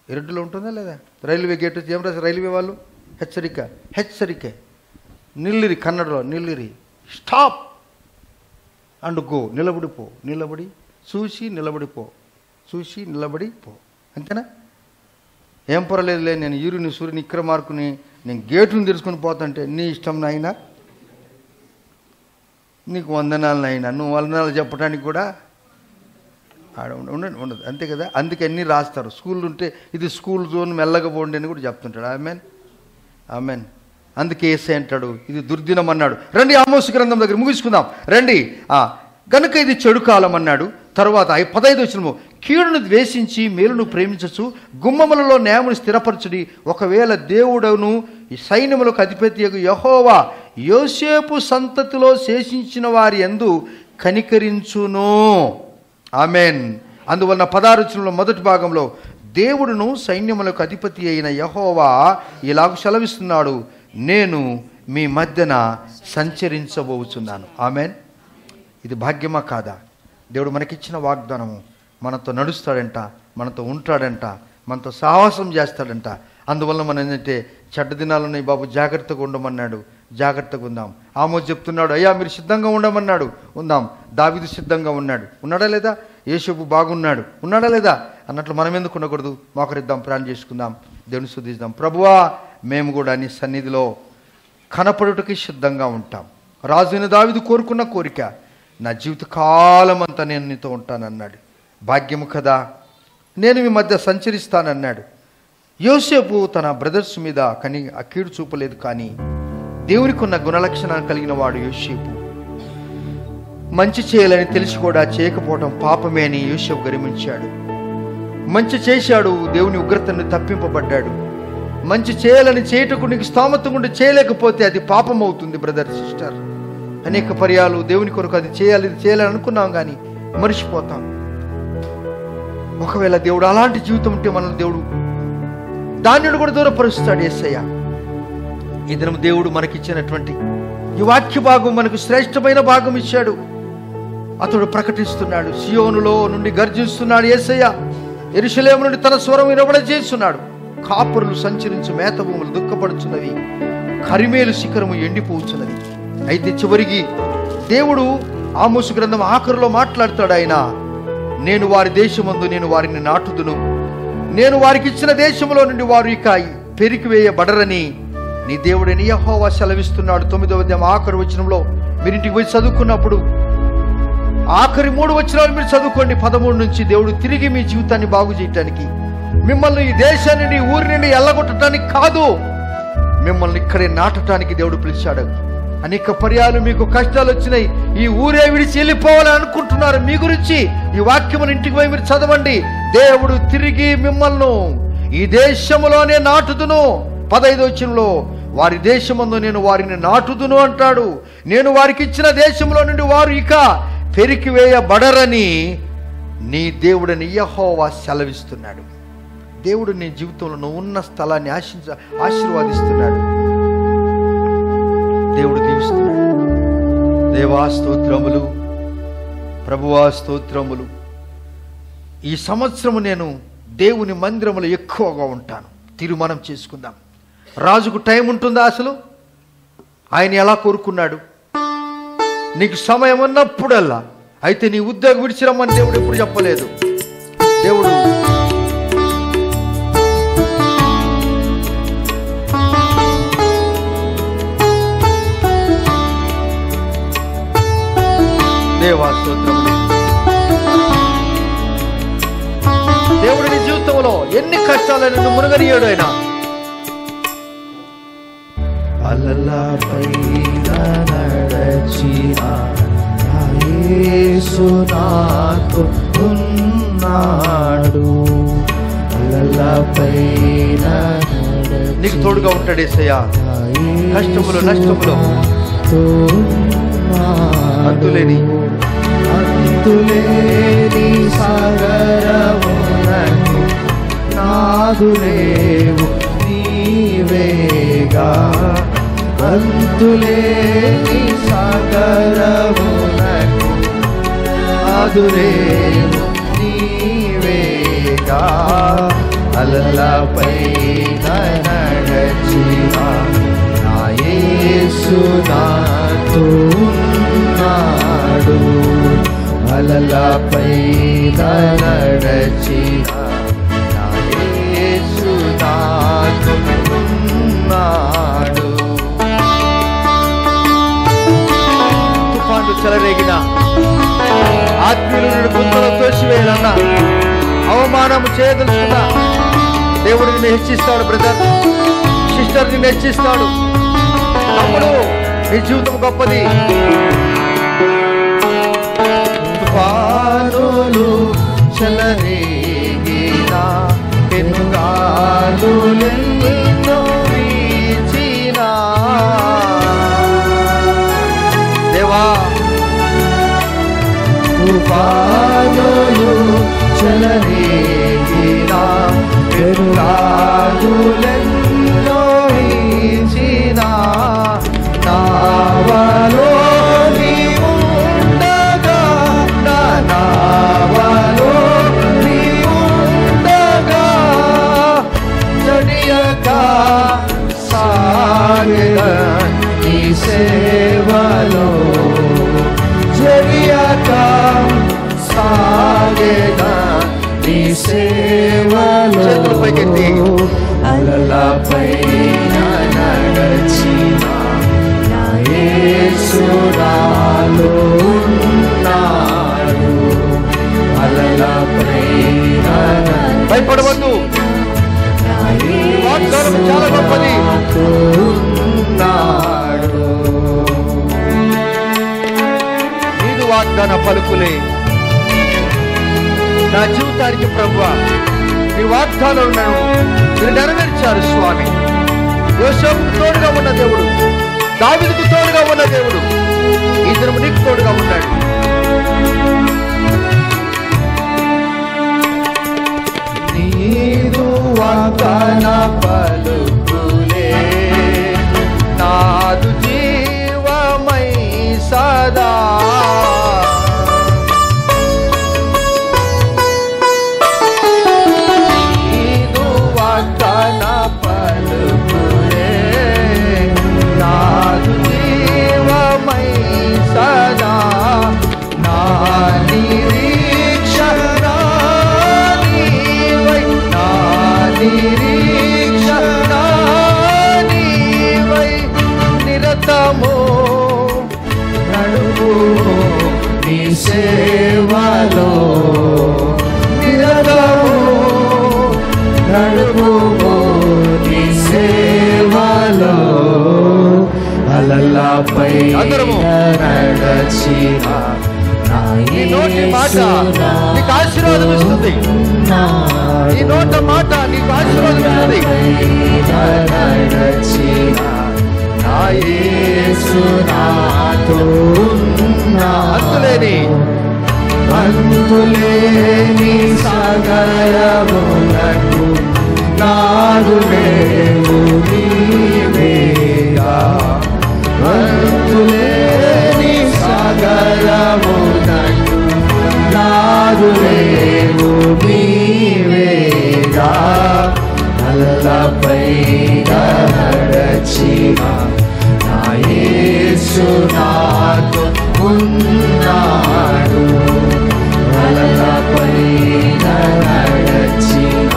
Speaker 1: ఎరుడులో ఉంటుందా లేదా? రైల్వే గేట్ వచ్చి ఏం రాశారు రైల్వే వాళ్ళు? హెచ్చరిక. నిల్లిరి, కన్నడలో నిల్లిరి, స్టాప్ అండ్ గో. నిలబడి చూసి నిలబడిపో. అంతేనా? ఏం పర్వాలేదులే, నేను ఈరుని సూర్యుని ఇక్కడ మార్కుని నేను గేట్లను తెరుచుకొని పోతుంటే నీ ఇష్టం నాయనా, నీకు వందనాలు నాయనా, నువ్వు వందనాలు చెప్పడానికి కూడా ఉండదు. అంతే కదా? అందుకే అన్నీ రాస్తారు. స్కూల్ ఉంటే ఇది స్కూల్ జోన్, మెల్లగా పోండి అని కూడా చెప్తుంటాడు. ఆమెన్. అందుకే యేసయ్య అంటాడు ఇది దుర్దినం అన్నాడు. రండి ఆమోసు గ్రంథం దగ్గర ముగించుకుందాం రండి. కనుక ఇది చెడు కాలం అన్నాడు. తర్వాత 15వ వచనము, కీడును ద్వేషించి మేలును ప్రేమించచ్చు, గుమ్మములలో న్యాయమును స్థిరపరచుడి. ఒకవేళ దేవుడును ఈ సైన్యములకు అధిపతియగు యెహోవా యోసేపు సంతతిలో శేషించిన వారి యందు కనికరించును. ఆమెన్. అందువలన 16వ వచనంలో మొదటి భాగంలో దేవుడును సైన్యములకు అధిపతి అయిన యెహోవా ఇలాగ సెలవిస్తున్నాడు, నేను మీ మధ్యన సంచరించబోచున్నాను. ఆమెన్. ఇది భాగ్యమా కాదా? దేవుడు మనకిచ్చిన వాగ్దానము. మనతో నడుస్తాడంట, మనతో ఉంటాడంట, మనతో సాహసం చేస్తాడంట. అందువల్ల మనం ఏంటంటే చెడ్డ దినాలున్నాయి బాబు, జాగ్రత్తగా ఉండమన్నాడు. జాగ్రత్తగా ఉందాం. ఆమోస్ చెప్తున్నాడు, అయ్యా మీరు సిద్ధంగా ఉండమన్నాడు. ఉందాం. దావీదు సిద్ధంగా ఉన్నాడా లేదా? యోసేపు బాగున్నాడు, ఉన్నాడా లేదా అన్నట్లు మనం ఎందుకు ఉండకూడదు? మోకరిద్దాం, ప్రార్థన చేసుకుందాం, దేవుని స్తుతిద్దాం. ప్రభువా, మేము కూడా నీ సన్నిధిలో కనపడుటకి సిద్ధంగా ఉంటాం. రాజైన దావీదు కోరుకున్న కోరిక, నా జీవిత కాలం అంతా నేను నీతో ఉంటానన్నాడు. భాగ్యము కదా, నేను మీ మధ్య సంచరిస్తానన్నాడు. యోసేపు తన బ్రదర్స్ మీద ఆ కీడు చూపలేదు, కానీ దేవునికి ఉన్న గుణలక్షణాలు కలిగిన వాడు యోసేపు. మంచి చేయాలని తెలిసి కూడా చేయకపోవడం పాపమే అని యోసేపు గర్వించాడు. మంచి చేశాడు, దేవుని ఉగ్రతను తప్పింపబడ్డాడు. మంచి చేయాలని చేయటకు నీకు స్తోమత ఉండి చేయలేకపోతే అది పాపం అవుతుంది. బ్రదర్, సిస్టర్, అనేక పర్యాలు దేవుని కొరకు అది చేయాలని అనుకున్నాం, కానీ మర్చిపోతాం. ఒకవేళ దేవుడు అలాంటి జీవితం ఉంటే మనల్ని దేవుడు దాన్ని కూడా దూరపరుస్తాడు. యేసయ్య ఈ దినం దేవుడు మనకిచ్చినటువంటి ఈ వాక్య భాగం మనకు శ్రేష్టమైన భాగం ఇచ్చాడు. అతడు ప్రకటిస్తున్నాడు, సియోనులో నుండి గర్జిస్తున్నాడు యేసయ్య, యెరూషలేము నుండి తన స్వరం వినబడజేస్తున్నాడు. కాపురులు సంచరించు మేత భూములు దుఃఖపడుచున్నవి, కరిమేలు శిఖరము ఎండిపోవచ్చున్నది. అయితే చివరికి దేవుడు ఆమోసు గ్రంథం ఆఖరులో మాట్లాడతాడు. ఆయన, నేను వారి దేశమందు నేను వారిని నాటుదును, నేను వారికి ఇచ్చిన దేశంలో నుండి వారు ఇక పెరికివేయబడరని నీ దేవుడని యెహోవా సెలవిస్తున్నాడు. 9వ అధ్యాయం ఆఖరి వచనంలో మీరు ఇంటికి పోయి చదువుకున్నప్పుడు ఆఖరి 3 వచనాలు మీరు చదువుకోండి. 13 నుంచి దేవుడు తిరిగి మీ జీవితాన్ని బాగు చేయటానికి, మిమ్మల్ని ఈ దేశాన్ని నీ ఊరి నుండి ఎల్లగొట్టడానికి కాదు, మిమ్మల్ని ఇక్కడే నాటడానికి దేవుడు పిలిచాడు. అనేక పర్యాలు మీకు కష్టాలు వచ్చినాయి, ఈ ఊరే విడిచి వెళ్ళిపోవాలని అనుకుంటున్నారు. మీ గురించి ఈ వాక్యమును ఇంటికి పోయి మీరు చదవండి. దేవుడు తిరిగి మిమ్మల్ని ఈ దేశములోనే నాటుదును. 15వ వచనంలో వారి దేశమందు నేను వారిని నాటుదును అంటాడు. నేను వారికి ఇచ్చిన దేశంలో నుండి వారు ఇక పెరికివేయబడరని నీ దేవుడని యెహోవా సెలవిస్తున్నాడు. దేవుడు నీ జీవితంలో నువ్వు ఉన్న స్థలాన్ని ఆశీర్వాదిస్తున్నాడు. దేవుడు దీవిస్తున్నాడు. దేవా స్తోత్రములు, ప్రభువా స్తోత్రములు. ఈ సంవత్సరము నేను దేవుని మందిరములో ఎక్కువగా ఉంటాను. తీర్మానం చేసుకుందాం. రాజుకు టైం ఉంటుందా అసలు? ఆయన ఎలా కోరుకున్నాడు? నీకు సమయం ఉన్నప్పుడల్లా. అయితే నీ ఉద్యోగం విడిచిరమ్మని దేవుడు ఎప్పుడు చెప్పలేదు. దేవుడు దేవా స్తోత్రములు. దేవుడు నీ జీవితంలో ఎన్ని కష్టాలను నిన్ను మునగనీయాడు. ఆయన
Speaker 3: అలలపై నడచిన యేసు నాతో ఉన్నాడు. అలలపై
Speaker 1: నీకు తోడుగా ఉంటాడు యేసయ్య. కష్టములు నష్టములు అంతులేని
Speaker 3: సాగరమునకు నాదులేవు నీ
Speaker 1: అంతులేని సాగరమునకు ఆదురేవు నీవేగా అలలపై నడచిన నా యేసు నాతో ఉన్నాడు అలలపై నడచిన నా యేసు నాతో ఉన్నాడు తుఫాను చెలరేగిన ఆత్మీయులను గుంతలో తోసివేయాలన్నా అవమానం చేయదలుచుకున్నా దేవుడు నిన్ను హెచ్చిస్తాడు. బ్రదర్ సిస్టర్ నిన్ను హెచ్చిస్తాడు. తమ్ముడు నీ జీవితం గొప్పది. తుఫానులు చెలరేగిన పెనుగాలులెన్నో వీచినా దేవా తుఫానులు చెలరేగిన పెనుగాలులెన్నో వీచినా నావలో నీవుండగా నా నావలో నీవుండగా జడియక సాగెదా నీ సేవలో జడియక సాగెదా నీ సేవలో అలలపై నడచిన నా యేసు నాలో ఉన్నాడు అలలపై భయపడవద్దు. వాగ్దానం చాలా గొప్పది. ఉన్నాడు నీదు వాగ్దాన పలుకులే నా జీవితానికి ప్రభువా నీ వాగ్దానాలను మీరు నెరవేర్చారు స్వామి. యోసేపుకు తోడుగా ఉన్న దేవుడు, దావీదుకు తోడుగా ఉన్న దేవుడు ఈ దినం నీకు తోడుగా ఉన్నాడు. నీదు వాగ్దాన పలుకులే నాదు జీవమై సదా సదా నా నిరీక్షణ నీవై నా నిరీక్షణ నీవై నిరతము నడువు నీ సేవలో నిరతము నడువు నీ సేవలో అలలపై నడచిన నీ నోటి మాట నీకు ఆశీర్వాదం ఇస్తుంది. నీ నోట మాట నీకు ఆశీర్వాదం ఇస్తుంది. నడచిన నా యేసు నాతో అంతులేని అంతులేని సాగరమునకు నాదురేవు నీవేగా అంతులేని సాగరమునకు నాదురేవు నీవేగా అలలపై నడచిన నా యేసు నాతో ఉన్నాడు అలలపై నడచిన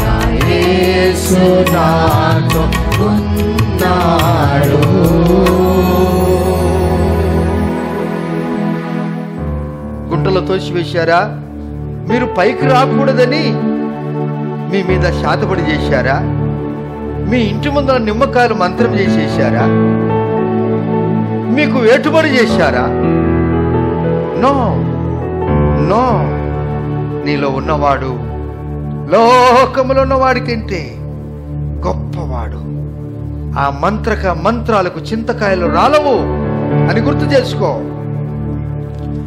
Speaker 1: నా యేసు నాతో ఉన్నాడు. గుంటలో తోసివేశారా? మీరు పైకి రాకూడదని మీ మీద శాతపడి చేశారా? మీ ఇంటి ముందర నిమ్మకాయలు మంత్రం చేసేశారా? మీకు వేటుబడి చేశారా? నో నో, నీలో ఉన్నవాడు లోకములో ఉన్నవాడికంటే గొప్పవాడు. ఆ మంత్రాలకు చింతకాయలు రాలవు అని గుర్తు చేసుకో.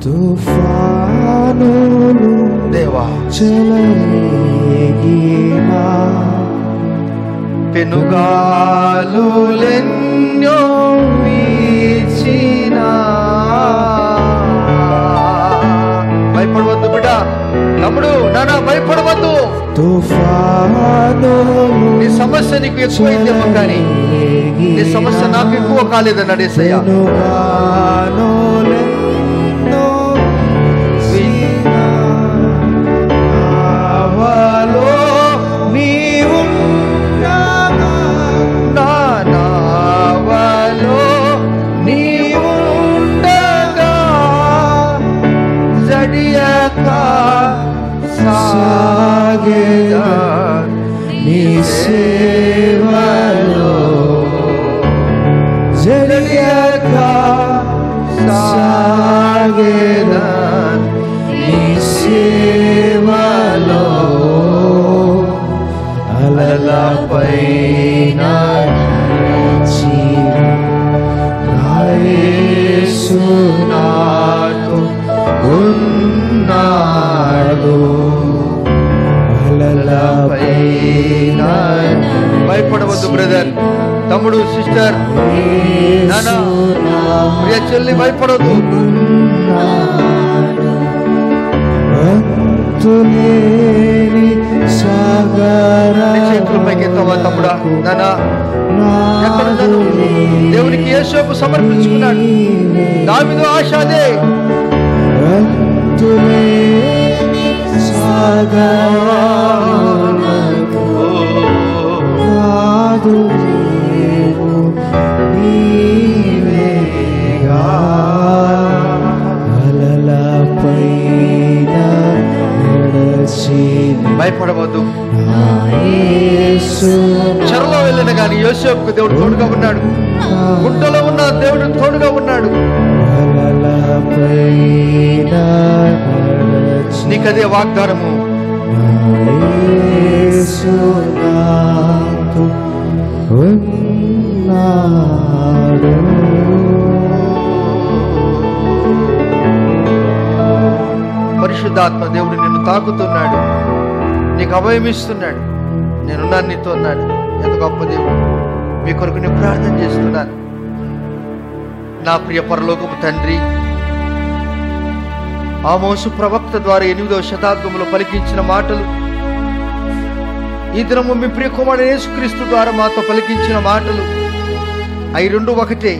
Speaker 3: తుఫానులు
Speaker 1: దేవా
Speaker 3: చెలరేగినా
Speaker 1: పెనుగాలులెన్నో వీచినా భయపడవద్దు బిడ్డ, తమ్ముడు నానా భయపడవద్దు. నీ సమస్య నీకు ఎక్కువైందేమో కానీ నీ సమస్య నాకు ఎక్కువ కాలేదన్నాడు యేసయ్య.
Speaker 3: నీ సేవలో జడియక సాగేదా, నీ సేవలో అలలపైన యేసు నాతో ఉన్నాడు.
Speaker 1: భయపడవద్దు బ్రదర్, తమ్ముడు, సిస్టర్, నానా, ప్రియ చెల్లి, భయపడవద్దు. చేతుల పైకి ఎత్తవా తమ్ముడా, నానా, ఎక్కడున్నాను? దేవునికి యేసోపు సమర్పించుకున్నాడు. దావీదు ఆశ అదే. భయపడవద్దు. చెరలో వెళ్ళిన కానీ యోసేపుకు దేవుడు తోడుగా ఉన్నాడు. గుంటలో ఉన్న దేవుడు తోడుగా ఉన్నాడు. నీకదే వాగ్దానము. పరిశుద్ధాత్మ దేవుడు నిన్ను తాకుతున్నాడు, నీకు అభయమిస్తున్నాడు. నేనున్నాను నీతో అన్నాడు. ఎంత గొప్ప దేవుడు. మీ కొరకు నేను ప్రార్థన చేస్తున్నాను. నా ప్రియ పరలోకపు తండ్రి, ఆమోసు ప్రవక్త ద్వారా 8వ శతాబ్దంలో పలికించిన మాటలు, ఈ దినము మీ ప్రియ కుమారుడు యేసుక్రీస్తు ద్వారా మాతో పలికించిన మాటలు, అవి రెండు ఒకటే.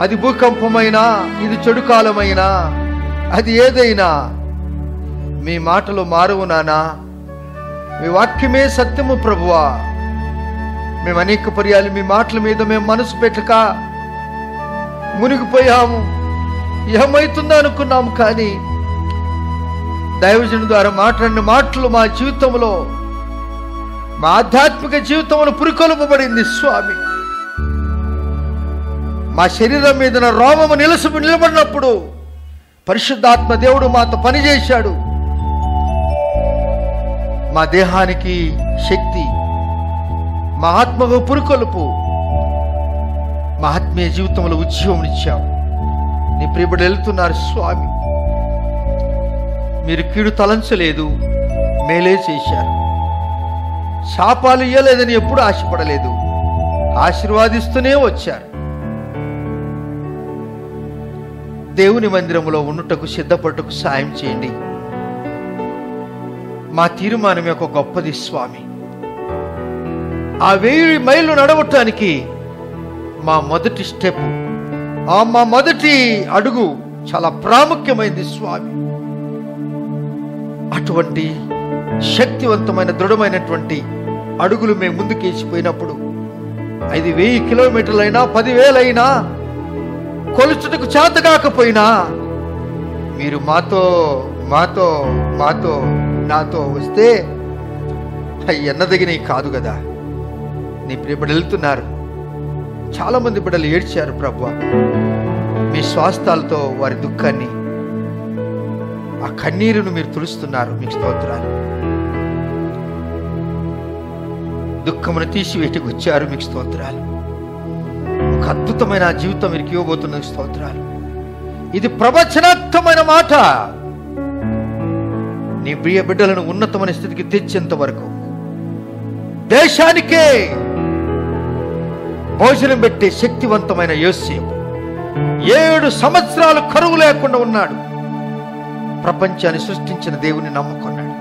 Speaker 1: అది భూకంపమైనా, ఇది చెడు కాలమైనా, అది ఏదైనా మీ మాటలు మారువు నానా. మీ వాక్యమే సత్యము ప్రభువా. మేము అనేక పర్యాలు మీ మాటల మీద మేము మనసు పెట్టక మునిగిపోయాము, ఏమవుతుందో అనుకున్నాము. కానీ దైవజనుడి ద్వారా మాట్లాడిన మాటలు మా జీవితంలో, మా ఆధ్యాత్మిక జీవితంలో పురికొల్పబడింది స్వామి. మా శరీరం మీద రోమము నిలబడినప్పుడు పరిశుద్ధాత్మ దేవుడు మాతో పనిచేశాడు. మా దేహానికి శక్తి, మా ఆత్మకు పురుకొలుపు, మా ఆత్మీయ జీవితంలో ఉద్యోగం ఇచ్చావు. నీ ప్రియబడి వెళ్తున్నారు స్వామి. మీరు కీడు తలంచలేదు, మేలే చేశారు. శాపాలు ఇయ్యలేదని ఎప్పుడు ఆశపడలేదు, ఆశీర్వాదిస్తూనే వచ్చారు. దేవుని మందిరంలో ఉండుటకు సిద్ధపట్టుకు సాయం చేయండి. మా తీర్మానం యొక్క గొప్పది స్వామి. ఆ 1000 మైళ్ళు నడవటానికి మా మొదటి స్టెప్, మా మొదటి అడుగు చాలా ప్రాముఖ్యమైనది స్వామి. అటువంటి శక్తివంతమైన దృఢమైనటువంటి అడుగులు మేము ముందుకేసిపోయినప్పుడు, అది 1000 కిలోమీటర్లైనా 10,000 అయినా, కొలుచుటకు చేత కాకపోయినా మీరు మాతో మాతో మాతో నాతో వస్తే ఎన్నదగినవి కాదు కదా. నీ ప్రియ బిడ్డలు వెళ్తున్నారు. చాలా మంది బిడ్డలు ఏడ్చారు ప్రభువా. మీ స్వాస్థాలతో వారి దుఃఖాన్ని, ఆ కన్నీరును మీరు తుడుస్తున్నారు. మీకు స్తోత్రాలు. దుఃఖమును తీసివేటికి వచ్చారు. మీకు స్తోత్రాలు. ఒక అద్భుతమైన జీవితం మీరు ఇవ్వబోతున్న స్తోత్రాలు. ఇది ప్రవచనాత్మకమైన మాట. నీ ప్రియ బిడ్డలను ఉన్నతమైన స్థితికి తెచ్చేంత వరకు దేశానికే భోజనం పెట్టే శక్తివంతమైన యోసేపు 7 సంవత్సరాలు కరువు లేకుండా ఉన్నాడు. ప్రపంచాన్ని సృష్టించిన దేవుని నమ్ముకున్నాడు.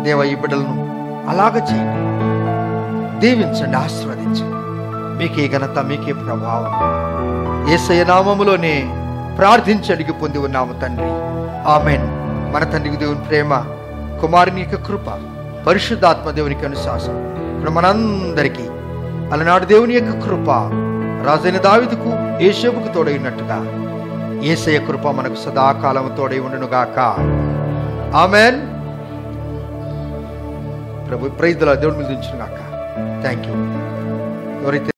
Speaker 1: దేవ, ఈ బిడ్డలను అలాగ చేయండి, దీవించండి, ఆశీర్వదించండి. మీకే ఘనత, మీకే ప్రభావం. యేసయ్య నామములోనే ప్రార్థించి అడిగి పొంది ఉన్నాము తండ్రి. ఆమేన్. మన తండ్రికి దేవుని ప్రేమ, కుమారుని యొక్క కృప, పరిశుద్ధాత్మ దేవునికి అనుశాసనం ఇప్పుడు మనందరికీ అలనాడు దేవుని యొక్క కృప రాజైన దావీదుకు యోసేపుకు తోడైనట్టుగా యేసయ్య కృప మనకు సదాకాలం తోడై ఉండునుగాక. ఆమేన్. ప్రభు ప్రైజ్ ది లార్డ్. దేవుని మీద ఉంచునుగాక. Thank you. ఎవరైతే